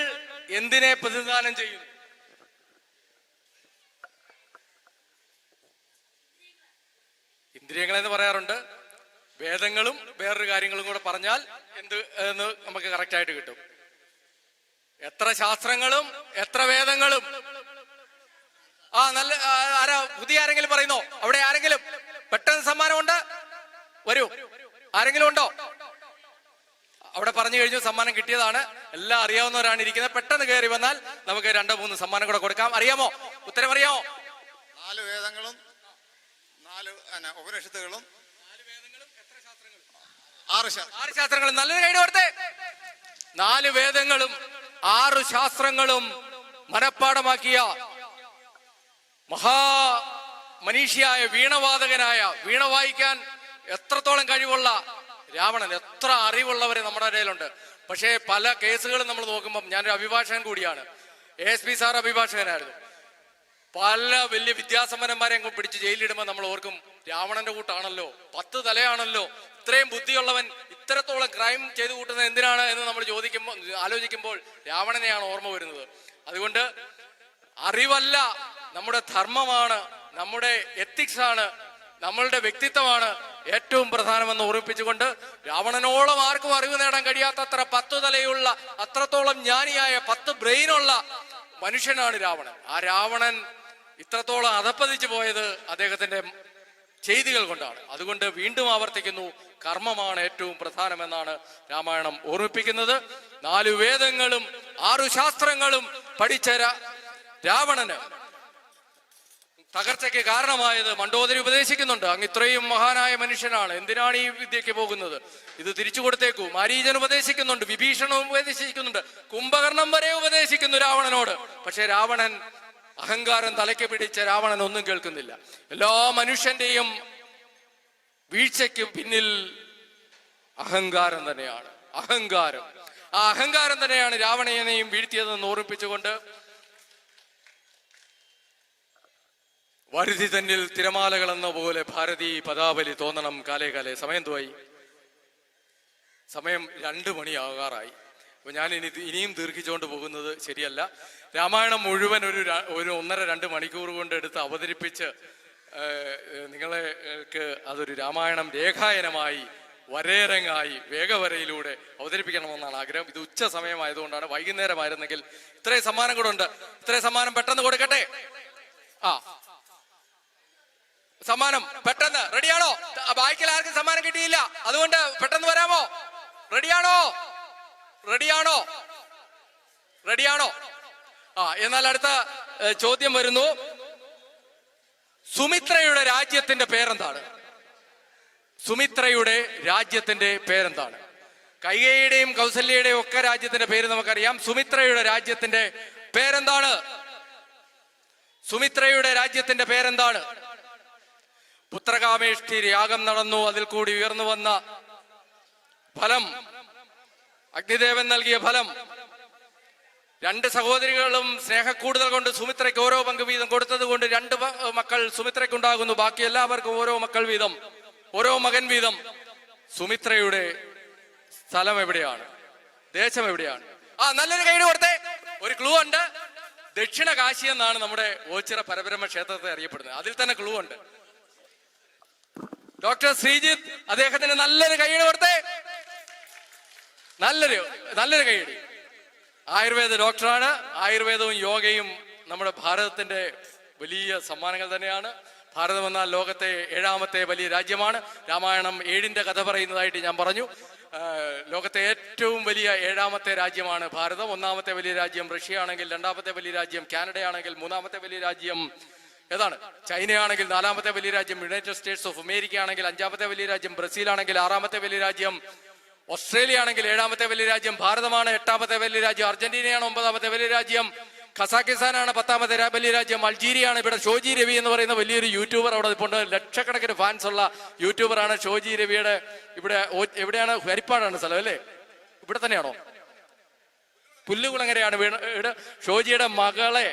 എന്തിനെ പ്രതിനിധാനം ചെയ്യുന്നു? ഇന്ദ്രിയങ്ങളെന്ന് പറയാറുണ്ട്. വേദങ്ങളും വേറൊരു കാര്യങ്ങളും കൂടെ പറഞ്ഞാൽ എന്ത് എന്ന് നമുക്ക് കറക്റ്റ് ആയിട്ട് കിട്ടും. എത്ര ശാസ്ത്രങ്ങളും എത്ര വേദങ്ങളും. നല്ല ആരാ പുതിയ ആരെങ്കിലും പറയുന്നോ? അവിടെ ആരെങ്കിലും പെട്ടെന്ന് സമ്മാനമുണ്ട്? വരൂ, ആരെങ്കിലും ഉണ്ടോ? അവിടെ പറഞ്ഞു കഴിഞ്ഞു, സമ്മാനം കിട്ടിയതാണ്. എല്ലാം അറിയാവുന്നവരാണ് ഇരിക്കുന്നത്. പെട്ടെന്ന് കയറി വന്നാൽ നമുക്ക് 2-3 സമ്മാനം കൂടെ കൊടുക്കാം. അറിയാമോ? ഉത്തരം അറിയാമോ? 4 വേദങ്ങളും 4 ഉപനിഷത്തുകളും 6 ശാസ്ത്രങ്ങളും. നല്ലൊരു കൈ കൊടുത്തേ. 4 വേദങ്ങളും 6 ശാസ്ത്രങ്ങളും മനഃപ്പാടമാക്കിയ മനീഷിയായ വീണവാദകനായ, വീണ വായിക്കാൻ എത്രത്തോളം കഴിവുള്ള രാവണൻ. എത്ര അറിവുള്ളവര് നമ്മുടെ ഇടയിലുണ്ട്. പക്ഷേ പല കേസുകളും നമ്മൾ നോക്കുമ്പോൾ, ഞാനൊരു അഭിഭാഷകൻ കൂടിയാണ്, ASP സാർ അഭിഭാഷകനായിരുന്നു. പല വലിയ വിദ്യാസമ്പന്നന്മാരെ അങ്ങ് പിടിച്ച് ജയിലിടുമ്പോൾ നമ്മൾ ഓർക്കും, രാവണന്റെ കൂട്ടാണല്ലോ, 10 തലയാണല്ലോ, ഇത്രയും ബുദ്ധിയുള്ളവൻ ഇത്രത്തോളം ക്രൈം ചെയ്തു കൂട്ടുന്നത് എന്തിനാണ് എന്ന് നമ്മൾ ആലോചിക്കുമ്പോൾ രാവണനെയാണ് ഓർമ്മ വരുന്നത്. അതുകൊണ്ട് അറിവല്ല, നമ്മുടെ ധർമ്മമാണ്, നമ്മുടെ എത്തിക്സ് ആണ്, നമ്മളുടെ വ്യക്തിത്വമാണ് ഏറ്റവും പ്രധാനമെന്ന് ഓർമ്മിപ്പിച്ചുകൊണ്ട്, രാവണനോളം ആർക്കും അറിവ് നേടാൻ കഴിയാത്തത്ര 10 തലയുള്ള, അത്രത്തോളം ജ്ഞാനിയായ 10 ബ്രെയിനുള്ള മനുഷ്യനാണ് രാവണൻ. ആ രാവണൻ ഇത്രത്തോളം അധപ്പതിച്ചു പോയത് അദ്ദേഹത്തിന്റെ ചെയ്തികൾ കൊണ്ടാണ്. അതുകൊണ്ട് വീണ്ടും ആവർത്തിക്കുന്നു, കർമ്മമാണ് ഏറ്റവും പ്രധാനമെന്നാണ് രാമായണം ഓർമ്മിപ്പിക്കുന്നത്. 4 വേദങ്ങളും 6 ശാസ്ത്രങ്ങളും പഠിച്ച രാവണന് തകർച്ചയ്ക്ക് കാരണമായത് മണ്ഡോദരി ഉപദേശിക്കുന്നുണ്ട്. അങ്ങ് ഇത്രയും മഹാനായ മനുഷ്യനാണ്, എന്തിനാണ് ഈ വിദ്യക്ക് പോകുന്നത്? ഇത് തിരിച്ചു കൊടുത്തേക്കൂ. മാരീചൻ ഉപദേശിക്കുന്നുണ്ട്, വിഭീഷണൻ ഉപദേശിക്കുന്നുണ്ട്, കുംഭകർണം വരെ ഉപദേശിക്കുന്നു രാവണനോട്. പക്ഷെ രാവണൻ അഹങ്കാരം തലയ്ക്ക് പിടിച്ച രാവണൻ ഒന്നും കേൾക്കുന്നില്ല. എല്ലാ മനുഷ്യന്റെയും വീഴ്ചയ്ക്ക് പിന്നിൽ അഹങ്കാരം തന്നെയാണ്. അഹങ്കാരം, ആ അഹങ്കാരം തന്നെയാണ് രാവണനെയും വീഴ്ത്തിയതെന്ന് ഓർമ്മിപ്പിച്ചുകൊണ്ട്, വരുതി തന്നിൽ തിരമാലകളെന്ന പോലെ ഭാരതി പദാവലി തോന്നണം കാലേ കാലേ. സമയം തോയി, സമയം 2 മണിയാകാറായി. അപ്പൊ ഞാൻ ഇനിയും ദീർഘിച്ചുകൊണ്ട് പോകുന്നത് ശരിയല്ല. രാമായണം മുഴുവൻ ഒരു 1.5-2 മണിക്കൂർ കൊണ്ട് എടുത്ത് അവതരിപ്പിച്ച് നിങ്ങൾക്ക് അതൊരു രാമായണം രേഖായനമായി, വരേരങ്ങായി, വേഗവരയിലൂടെ അവതരിപ്പിക്കണമെന്നാണ് ആഗ്രഹം. ഇത് ഉച്ച സമയമായതുകൊണ്ടാണ്. വൈകുന്നേരമായിരുന്നെങ്കിൽ ഇത്രയും സമ്മാനം കൂടെ ഉണ്ട്. ഇത്രയും സമ്മാനം പെട്ടെന്ന് കൊടുക്കട്ടെ. സമ്മാനം പെട്ടെന്ന്. റെഡിയാണോ? ബാക്കിൽ ആർക്കും സമ്മാനം കിട്ടിയില്ല, അതുകൊണ്ട് പെട്ടെന്ന് വരാമോ? റെഡിയാണോ? റെഡിയാണോ? റെഡിയാണോ? എന്നാൽ അടുത്ത ചോദ്യം വരുന്നു. സുമിത്രയുടെ രാജ്യത്തിന്റെ പേരെന്താണ്? സുമിത്രയുടെ രാജ്യത്തിന്റെ പേരെന്താണ്? കൈകേയിയുടെയും കൗസല്യയുടെയും ഒക്കെ രാജ്യത്തിന്റെ പേര് നമുക്കറിയാം. സുമിത്രയുടെ രാജ്യത്തിന്റെ പേരെന്താണ്? സുമിത്രയുടെ രാജ്യത്തിന്റെ പേരെന്താണ്? പുത്രകാമേഷ്ടി യാഗം നടന്നു, അതിൽ കൂടി ഉയർന്നു വന്ന ഫലം, അഗ്നിദേവൻ നൽകിയ ഫലം, 2 സഹോദരികളും സ്നേഹക്കൂടുതൽ കൊണ്ട് സുമിത്രയ്ക്ക് ഓരോ പങ്ക് വീതം കൊടുത്തത് കൊണ്ട് 2 മക്കൾ സുമിത്രയ്ക്കുണ്ടാകുന്നു. ബാക്കി എല്ലാവർക്കും ഓരോ മക്കൾ വീതം, ഓരോ മകൻ വീതം. സുമിത്രയുടെ സ്ഥലം എവിടെയാണ്? ദേശം എവിടെയാണ്? നല്ലൊരു കൈയ്യടി കൊടുത്തേ. ഒരു ക്ലൂ ഉണ്ട്. ദക്ഷിണ കാശി എന്നാണ് നമ്മുടെ ഓച്ചിറ പരബ്രഹ്മ ക്ഷേത്രത്തെ അറിയപ്പെടുന്നത്. അതിൽ തന്നെ ക്ലൂ ഉണ്ട്. ഡോക്ടർ ശ്രീജിത്ത്, അദ്ദേഹത്തിന് നല്ലൊരു കൈയ്യടി കൊടുത്തേ. നല്ലൊരു കൈയ്യടി. ആയുർവേദ ഡോക്ടറാണ്. ആയുർവേദവും യോഗയും നമ്മുടെ ഭാരതത്തിന്റെ വലിയ സമ്മാനങ്ങൾ തന്നെയാണ്. ഭാരതം എന്നാൽ ലോകത്തെ 7ാമത്തെ വലിയ രാജ്യമാണ്. രാമായണം 7ന്റെ കഥ പറയുന്നതായിട്ട് ഞാൻ പറഞ്ഞു. ലോകത്തെ ഏറ്റവും വലിയ 7ാമത്തെ രാജ്യമാണ് ഭാരതം. 1ാമത്തെ വലിയ രാജ്യം റഷ്യ ആണെങ്കിൽ, 2ാമത്തെ വലിയ രാജ്യം കാനഡയാണെങ്കിൽ, 3ാമത്തെ വലിയ രാജ്യം ഏതാണ്? ചൈനയാണെങ്കിൽ, 4ാമത്തെ വലിയ രാജ്യം യുണൈറ്റഡ് സ്റ്റേറ്റ്സ് ഓഫ് അമേരിക്ക ആണെങ്കിൽ, 5ാമത്തെ വലിയ രാജ്യം ബ്രസീൽ ആണെങ്കിൽ, 6ാമത്തെ വലിയ രാജ്യം ഓസ്ട്രേലിയ ആണെങ്കിൽ, 7ാമത്തെ വലിയ രാജ്യം ഭാരതമാണ്. 8ാമത്തെ വലിയ രാജ്യം അർജന്റീനയാണ്. 9ാമത്തെ വലിയ രാജ്യം കസാക്കിസ്ഥാനാണ്. 10ാമത്തെ വലിയ രാജ്യം അൾജീരിയയാണ്. ഇവിടെ ഷോജി രവി എന്ന് പറയുന്ന വലിയൊരു യൂട്യൂബർ അവിടെ ഇപ്പോൾ ലക്ഷക്കണക്കിന് ഫാൻസ് ഉള്ള യൂട്യൂബറാണ് ഷോജി രവിയുടെ. ഇവിടെ എവിടെയാണ്? ഹരിപ്പാടാണ് സ്ഥലം അല്ലേ? ഇവിടെ തന്നെയാണോ? പുല്ലുകുളങ്ങരയാണ് വീട്. ഷോജിയുടെ മകളെ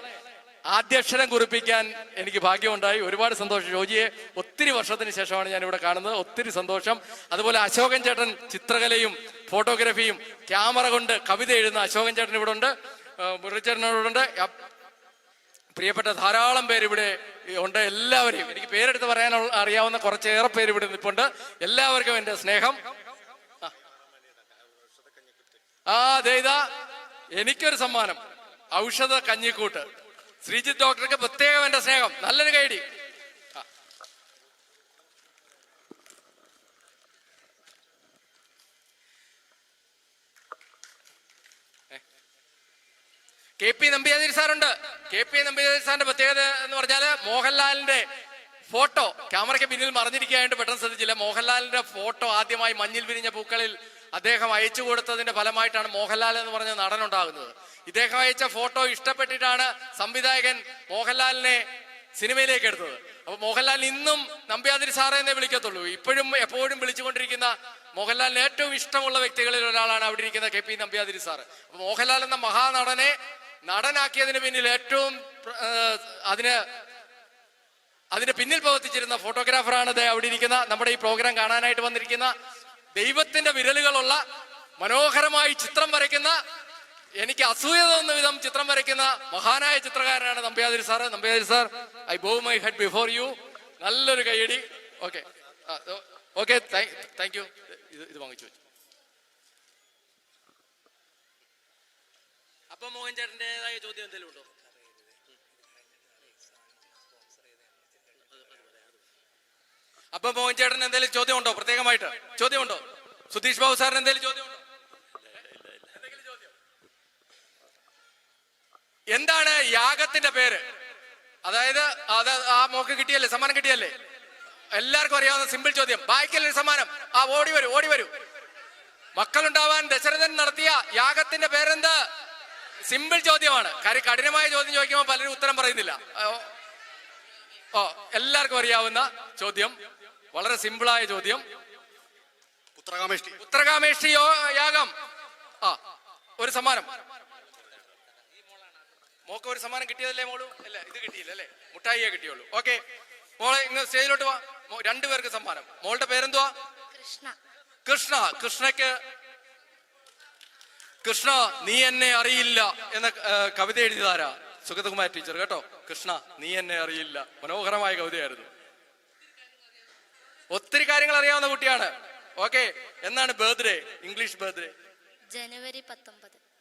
ആദ്യാക്ഷരം കുറിപ്പിക്കാൻ എനിക്ക് ഭാഗ്യമുണ്ടായി. ഒരുപാട് സന്തോഷം. ഷോജിയെ ഒത്തിരി വർഷത്തിന് ശേഷമാണ് ഞാൻ ഇവിടെ കാണുന്നത്. ഒത്തിരി സന്തോഷം. അതുപോലെ അശോകൻ ചേട്ടൻ ചിത്രകലയും ഫോട്ടോഗ്രാഫിയും ക്യാമറ കൊണ്ട് കവിത എഴുതുന്ന അശോകൻ ചേട്ടൻ ഇവിടെ ഉണ്ട്. മുരളിച്ചേട്ടനോടുണ്ട്. പ്രിയപ്പെട്ട ധാരാളം പേര് ഇവിടെ ഉണ്ട്. എല്ലാവരെയും എനിക്ക് പേരെടുത്ത് പറയാൻ അറിയാവുന്ന കുറച്ചേറെ പേര് ഇവിടെ നിൽപ്പുണ്ട്. എല്ലാവർക്കും എൻ്റെ സ്നേഹം. ഇതാ എനിക്കൊരു സമ്മാനം, ഔഷധ കഞ്ഞിക്കൂട്ട്. ശ്രീജിത്ത് ഡോക്ടർക്ക് പ്രത്യേകം എന്റെ സ്നേഹം. നല്ലൊരു കൈഡി. കെ പി നമ്പ്യാതിരി സാറുണ്ട്. കെ പി നമ്പ്യാതിരി സാറിന്റെ പ്രത്യേകത എന്ന് പറഞ്ഞാല് മോഹൻലാലിന്റെ ഫോട്ടോ ക്യാമറയ്ക്ക് പിന്നിൽ മറിഞ്ഞിരിക്കാനായിട്ട് പെട്ടെന്ന് ശ്രദ്ധിച്ചില്ല. മോഹൻലാലിന്റെ ഫോട്ടോ ആദ്യമായി മഞ്ഞിൽ വിരിഞ്ഞ പൂക്കളിൽ അദ്ദേഹം അയച്ചു കൊടുത്തതിന്റെ ഫലമായിട്ടാണ് മോഹൻലാൽ എന്ന് പറഞ്ഞ നടൻ ഉണ്ടാകുന്നത്. ഇദ്ദേഹം അയച്ച ഫോട്ടോ ഇഷ്ടപ്പെട്ടിട്ടാണ് സംവിധായകൻ മോഹൻലാലിനെ സിനിമയിലേക്ക് എടുത്തത്. അപ്പൊ മോഹൻലാൽ ഇന്നും നമ്പ്യാതിരി സാറേ എന്നേ വിളിക്കത്തുള്ളൂ. ഇപ്പോഴും എപ്പോഴും വിളിച്ചുകൊണ്ടിരിക്കുന്ന മോഹൻലാലിന് ഏറ്റവും ഇഷ്ടമുള്ള വ്യക്തികളിൽ ഒരാളാണ് അവിടെ ഇരിക്കുന്ന കെ പി നമ്പ്യാതിരി സാറ്. അപ്പൊ മോഹൻലാൽ എന്ന മഹാനടനെ നടനാക്കിയതിന് പിന്നിൽ ഏറ്റവും അതിന് പിന്നിൽ പ്രവർത്തിച്ചിരുന്ന ഫോട്ടോഗ്രാഫറാണ് അവിടെ ഇരിക്കുന്ന നമ്മുടെ ഈ പ്രോഗ്രാം കാണാനായിട്ട് വന്നിരിക്കുന്ന ദൈവത്തിന്റെ വിരലുകളുള്ള മനോഹരമായി ചിത്രം വരയ്ക്കുന്ന, എനിക്ക് അസൂയ തോന്നുന്ന വിധം ചിത്രം വരയ്ക്കുന്ന മഹാനായ ചിത്രകാരനാണ് Nambiathiri sir. Nambiathiri sir, I bow my head before you. നല്ലൊരു കൈയടി. Okay okay, thank you. ഇത് വാങ്ങിച്ചു വെച്ചു. അപ്പൊ മോഹൻ ചേട്ടൻ്റെതായ ചോദ്യം എന്തെങ്കിലും ഉണ്ടോ? അപ്പൊ മോഹൻ ചേട്ടൻ എന്തെങ്കിലും ചോദ്യം ഉണ്ടോ? പ്രത്യേകമായിട്ട് ചോദ്യമുണ്ടോ? സുധീഷ് ബാബു സാറിന് എന്തെങ്കിലും ചോദ്യമുണ്ടോ? എന്താണ് യാഗത്തിന്റെ പേര്? അതായത് ആ മോക്ക് കിട്ടിയല്ലേ, സമ്മാനം കിട്ടിയല്ലേ? എല്ലാവർക്കും അറിയാവുന്ന സിമ്പിൾ ചോദ്യം. ബാക്കിൽ സമ്മാനം. ഓടി വരൂ. മക്കളുണ്ടാവാൻ ദശരഥൻ നടത്തിയ യാഗത്തിന്റെ പേരെന്ത്? സിമ്പിൾ ചോദ്യമാണ്. കാര്യം കഠിനമായ ചോദ്യം ചോദിക്കുമ്പോൾ പലരും ഉത്തരം പറയുന്നില്ല. എല്ലാവർക്കും അറിയാവുന്ന ചോദ്യം, വളരെ സിമ്പിളായ ചോദ്യം. ഉത്തരകാമേഷ്ടി യാഗം. ഒരു സമ്മാനം. മോക്ക് ഒരു സമ്മാനം കിട്ടിയതല്ലേ മോളു? അല്ല, ഇത് കിട്ടിയില്ല അല്ലേ? മുട്ടായിയെ കിട്ടിയുള്ളൂ. ഓക്കെ മോളെ, ഇങ്ങ് സ്റ്റേജിലോട്ട് വാ. രണ്ടുപേർക്ക് സമ്മാനം. മോളുടെ പേരെന്തുവാ? കൃഷ്ണ. കൃഷ്ണ നീ എന്നെ അറിയില്ല എന്ന കവിത എഴുതിയതാരാ? സുഗതകുമാർ ടീച്ചർ കേട്ടോ. കൃഷ്ണ നീ എന്നെ അറിയില്ല, മനോഹരമായ കവിതയായിരുന്നു. ഒത്തിരി കാര്യങ്ങൾ അറിയാവുന്ന കുട്ടിയാണ്. ഓക്കെ, എന്നാണ് ബർത്ത്ഡേ? ഇംഗ്ലീഷ് ബർത്ത്ഡേ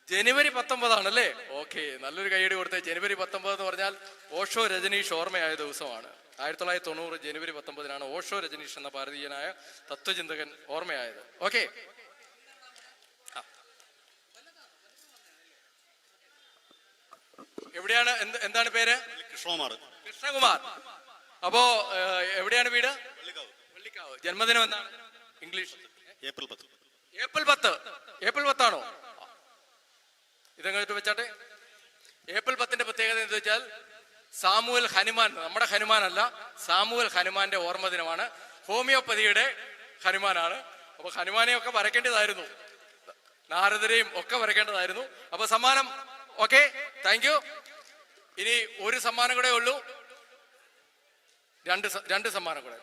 ജനുവരി 19 ആണല്ലേ? ഓക്കെ, നല്ലൊരു കൈയടി കൊടുത്തേ. ജനുവരി 19 എന്ന് പറഞ്ഞാൽ ഓഷോ രജനീഷ് ഓർമ്മയായ ദിവസമാണ്. 1990 ജനുവരി 19 ഓഷോ രജനീഷ് എന്ന ഭാരതീയനായ തത്വചിന്തകൻ ഓർമ്മയായത്. ഓക്കെ, എവിടെയാണ്? എന്താണ് പേര്? കൃഷ്ണകുമാർ. അപ്പോ എവിടെയാണ് വീട്? വെള്ളിക്കാവ്. ജന്മദിനം എന്താണ്? ഇംഗ്ലീഷ് ഏപ്രിൽ 10 ആണോ? ഇതങ്ങോട്ട് വെച്ചാട്ടെ. ഏപ്രിൽ 10 പ്രത്യേകത എന്ന് വെച്ചാൽ സാമുവൽ ഹനുമാൻ, നമ്മുടെ ഹനുമാൻ അല്ല, സാമുവൽ ഹനുമാന്റെ ഓർമ്മ ദിനമാണ്. ഹോമിയോപ്പതിയുടെ ഹനുമാനാണ്. അപ്പൊ ഹനുമാനെയൊക്കെ വരയ്ക്കേണ്ടതായിരുന്നു, നാരദരെയും ഒക്കെ വരയ്ക്കേണ്ടതായിരുന്നു. അപ്പൊ സമ്മാനം. Okay, thank U. ഇനി ഒരു സമ്മാനം കൂടെ ഉള്ളൂ. രണ്ട് സമ്മാനം കൂടെ.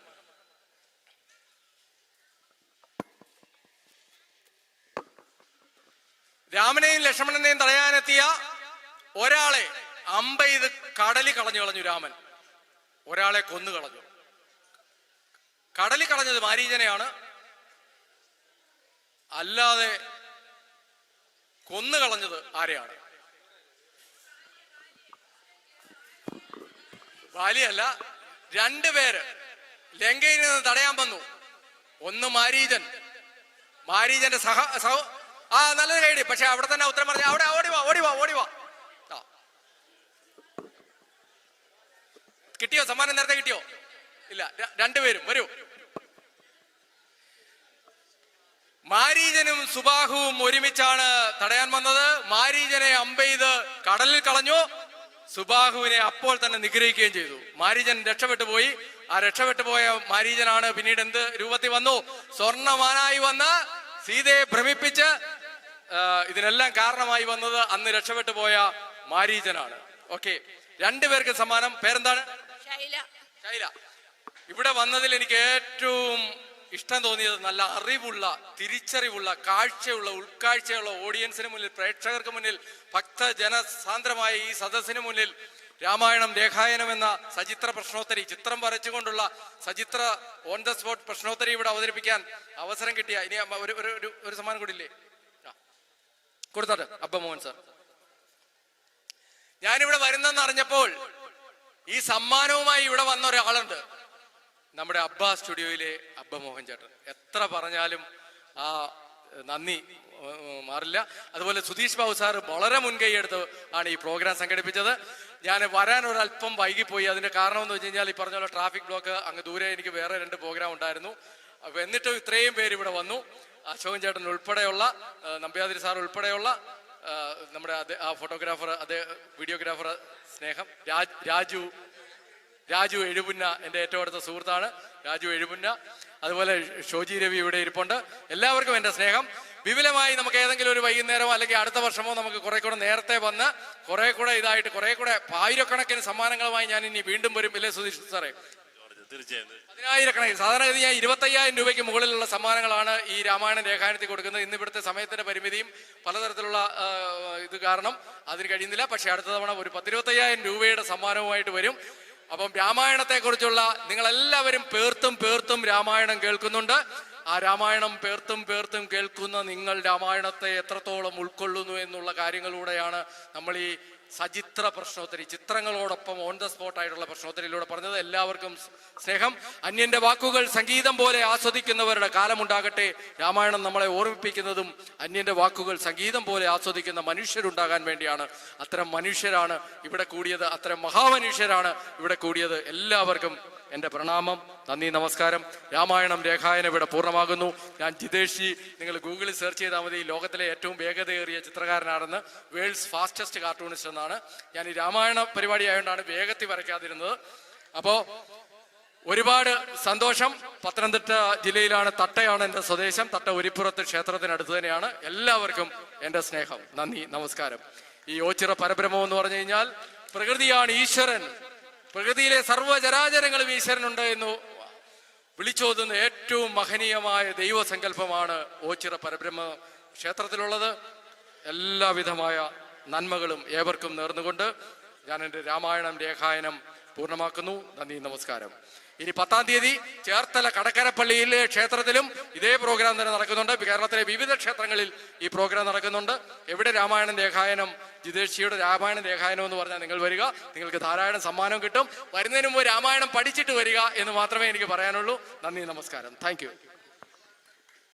രാമനെയും ലക്ഷ്മണനെയും തടയാനെത്തിയ ഒരാളെ അമ്പെയ്ത് കടലിൽ കളഞ്ഞു രാമൻ. ഒരാളെ കൊന്നു കളഞ്ഞു. കടലിൽ കളഞ്ഞത് മാരീചനെയാണ്, അല്ലാതെ കൊന്നു കളഞ്ഞത് ആരെയാണ്? ബാലിയല്ല. രണ്ടുപേര് ലങ്കയിൽ നിന്ന് തടയാൻ വന്നു. ഒന്ന് മാരീചന്റെ നല്ലൊരു കൈഡി. പക്ഷെ അവിടെ തന്നെ ഉത്തരം പറഞ്ഞ അവിടെ ഓടിവാ. കിട്ടിയോ? സമ്മാനം നേരത്തെ കിട്ടിയോ? ഇല്ല. രണ്ടുപേരും വരൂ. മാരീചനും സുബാഹുവും ഒരുമിച്ചാണ് തടയാൻ വന്നത്. മാരീചനെ അമ്പെയ്ത് കടലിൽ കളഞ്ഞു. സുബാഹുവിനെ അപ്പോൾ തന്നെ നിഗ്രഹിക്കുകയും ചെയ്തു. മാരീചൻ രക്ഷപ്പെട്ടു പോയി. ആ രക്ഷപ്പെട്ടു പോയ മാരീചനാണ് പിന്നീട് എന്ത് രൂപത്തിൽ വന്നു? സ്വർണമാനായി വന്ന് സീതയെ ഭ്രമിപ്പിച്ച് ഇതിനെല്ലാം കാരണമായി വന്നത് അന്ന് രക്ഷപ്പെട്ടു പോയ മാരീചനാണ്. ഓക്കെ, രണ്ടുപേർക്ക് സമ്മാനം. പേരെന്താണ്? ശൈല. ശൈല. ഇവിടെ വന്നതിൽ എനിക്ക് ഏറ്റവും ഇഷ്ടം തോന്നിയത് നല്ല അറിവുള്ള, തിരിച്ചറിവുള്ള, കാഴ്ചയുള്ള, ഉൾക്കാഴ്ചയുള്ള ഓഡിയൻസിന് മുന്നിൽ, പ്രേക്ഷകർക്ക് മുന്നിൽ, ഭക്തജനസാന്ദ്രമായ ഈ സദസ്സിന് മുന്നിൽ രാമായണം ലേഖായനം എന്ന സചിത്ര പ്രശ്നോത്തരി, ചിത്രം വരച്ചുകൊണ്ടുള്ള സചിത്ര ഓൺ ദ സ്പോട്ട് പ്രശ്നോത്തരി ഇവിടെ അവതരിപ്പിക്കാൻ അവസരം കിട്ടിയ ഇനി ഒരു സമ്മാനം കൂടിയില്ലേ? കൊടുത്താട്ടെ. അബ്ബമോഹൻ സാർ. ഞാനിവിടെ വരുന്നെന്ന് അറിഞ്ഞപ്പോൾ ഈ സമ്മാനവുമായി ഇവിടെ വന്ന ഒരാളുണ്ട്, നമ്മുടെ അബ്ബ സ്റ്റുഡിയോയിലെ അബ്ബമോഹൻ ചേട്ടൻ. എത്ര പറഞ്ഞാലും ആ നന്ദി മാറില്ല. അതുപോലെ സുധീഷ് ബാബു സാർ വളരെ മുൻകൈയെടുത്ത് ആണ് ഈ പ്രോഗ്രാം സംഘടിപ്പിച്ചത്. ഞാൻ വരാൻ ഒരല്പം വൈകിപ്പോയി. അതിന്റെ കാരണം എന്ന് വെച്ച് കഴിഞ്ഞാൽ ഈ പറഞ്ഞ പോലെ ട്രാഫിക് ബ്ലോക്ക്, അങ്ങ് ദൂരെ എനിക്ക് വേറെ 2 പ്രോഗ്രാം ഉണ്ടായിരുന്നു. അപ്പൊ എന്നിട്ടും ഇത്രയും പേര് ഇവിടെ വന്നു. അശോകൻ ചേട്ടൻ ഉൾപ്പെടെയുള്ള, നമ്പ്യാതിരി സാർ ഉൾപ്പെടെയുള്ള നമ്മുടെ ആ ഫോട്ടോഗ്രാഫർ, വീഡിയോഗ്രാഫർ സ്നേഹം, രാജു എഴുപുന്ന, എൻ്റെ ഏറ്റവും അടുത്ത സുഹൃത്താണ് രാജു എഴുപുന്ന. അതുപോലെ ഷോജി രവി ഇവിടെ ഇരിപ്പുണ്ട്. എല്ലാവർക്കും എൻ്റെ സ്നേഹം. വിപുലമായി നമുക്ക് ഏതെങ്കിലും ഒരു വൈകുന്നേരമോ അല്ലെങ്കിൽ അടുത്ത വർഷമോ നമുക്ക് കുറെ കൂടെ നേരത്തെ വന്ന് കുറെ കൂടെ ഇതായിട്ട് കുറെ കൂടെ ആയിരക്കണക്കിന് സമ്മാനങ്ങളുമായി ഞാൻ ഇനി വീണ്ടും വരും. ഇല്ലേ സുധീഷ് സാറേ? തീർച്ചയായും. 10,000-കണക്കിന്, സാധാരണഗതി ഞാൻ 25,000 രൂപയ്ക്ക് മുകളിലുള്ള സമ്മാനങ്ങളാണ് ഈ രാമായണ ലേഖായനത്തിൽ കൊടുക്കുന്നത്. ഇന്ന് ഇവിടുത്തെ സമയത്തിന്റെ പരിമിതിയും പലതരത്തിലുള്ള ഇത് കാരണം അതിന് കഴിയുന്നില്ല. പക്ഷെ അടുത്ത തവണ ഒരു 10,000-25,000 രൂപയുടെ സമ്മാനവുമായിട്ട് വരും. അപ്പം രാമായണത്തെ കുറിച്ചുള്ള നിങ്ങളെല്ലാവരും പേർത്തും രാമായണം കേൾക്കുന്നുണ്ട്. ആ രാമായണം പേർത്തും കേൾക്കുന്ന നിങ്ങൾ രാമായണത്തെ എത്രത്തോളം ഉൾക്കൊള്ളുന്നു എന്നുള്ള കാര്യങ്ങളിലൂടെയാണ് നമ്മൾ ഈ സചിത്ര പ്രശ്നോത്തരി, ചിത്രങ്ങളോടൊപ്പം ഓൺ ദ സ്പോട്ട് ആയിട്ടുള്ള പ്രശ്നോത്തരിയിലൂടെ പറഞ്ഞത്. എല്ലാവർക്കും സ്നേഹം. അന്യന്റെ വാക്കുകൾ സംഗീതം പോലെ ആസ്വദിക്കുന്നവരുടെ കാലമുണ്ടാകട്ടെ. രാമായണം നമ്മളെ ഓർമ്മിപ്പിക്കുന്നതും അന്യന്റെ വാക്കുകൾ സംഗീതം പോലെ ആസ്വദിക്കുന്ന മനുഷ്യരുണ്ടാകാൻ വേണ്ടിയാണ്. അത്തരം മനുഷ്യരാണ് ഇവിടെ കൂടിയത്, അത്തരം മഹാമനുഷ്യരാണ് ഇവിടെ കൂടിയത്. എല്ലാവർക്കും എൻ്റെ പ്രണാമം, നന്ദി, നമസ്കാരം. രാമായണം ലേഖായനം ഇവിടെ പൂർണ്ണമാകുന്നു. ഞാൻ ജിതേഷ് ജി, നിങ്ങൾ ഗൂഗിളിൽ സെർച്ച് ചെയ്താൽ മതി, ലോകത്തിലെ ഏറ്റവും വേഗതയേറിയ ചിത്രകാരനാണെന്ന്, വേൾഡ്സ് ഫാസ്റ്റസ്റ്റ് കാർട്ടൂണിസ്റ്റ് എന്നാണ്. ഞാൻ ഈ രാമായണ പരിപാടി ആയതുകൊണ്ടാണ് വേഗത്തിൽ വരയ്ക്കാതിരുന്നത്. അപ്പോൾ ഒരുപാട് സന്തോഷം. പത്തനംതിട്ട ജില്ലയിലാണ്, തട്ടയാണ് എൻ്റെ സ്വദേശം. തട്ട ഒരിപ്പുറത്ത് ക്ഷേത്രത്തിനടുത്ത് തന്നെയാണ്. എല്ലാവർക്കും എൻ്റെ സ്നേഹം, നന്ദി, നമസ്കാരം. ഈ ഓച്ചിറ പരബ്രഹ്മം എന്ന് പറഞ്ഞു കഴിഞ്ഞാൽ പ്രകൃതിയാണ് ഈശ്വരൻ, പ്രകൃതിയിലെ സർവ്വചരാചരങ്ങളും ഈശ്വരനുണ്ട് എന്ന് വിളിച്ചോതുന്ന ഏറ്റവും മഹനീയമായ ദൈവസങ്കല്പമാണ് ഓച്ചിറ പരബ്രഹ്മ ക്ഷേത്രത്തിലുള്ളത്. എല്ലാവിധമായ നന്മകളും ഏവർക്കും നേർന്നുകൊണ്ട് ഞാൻ എൻ്റെ രാമായണം ലേഖായനം പൂർണ്ണമാക്കുന്നു. നന്ദി, നമസ്കാരം. ഇനി 10-ാം തീയതി ചേർത്തല കടക്കരപ്പള്ളിയിലെ ക്ഷേത്രത്തിലും ഇതേ പ്രോഗ്രാം തന്നെ നടക്കുന്നുണ്ട്. കേരളത്തിലെ വിവിധ ക്ഷേത്രങ്ങളിൽ ഈ പ്രോഗ്രാം നടക്കുന്നുണ്ട്. എവിടെ രാമായണം ലേഖായനം, ജിതേഷിയുടെ രാമായണ ലേഖായനം എന്ന് പറഞ്ഞാൽ നിങ്ങൾ വരിക, നിങ്ങൾക്ക് ധാരാളം സമ്മാനം കിട്ടും. വരുന്നതിന് മുമ്പ് രാമായണം പഠിച്ചിട്ട് വരിക എന്ന് മാത്രമേ എനിക്ക് പറയാനുള്ളൂ. നന്ദി, നമസ്കാരം. Thank you.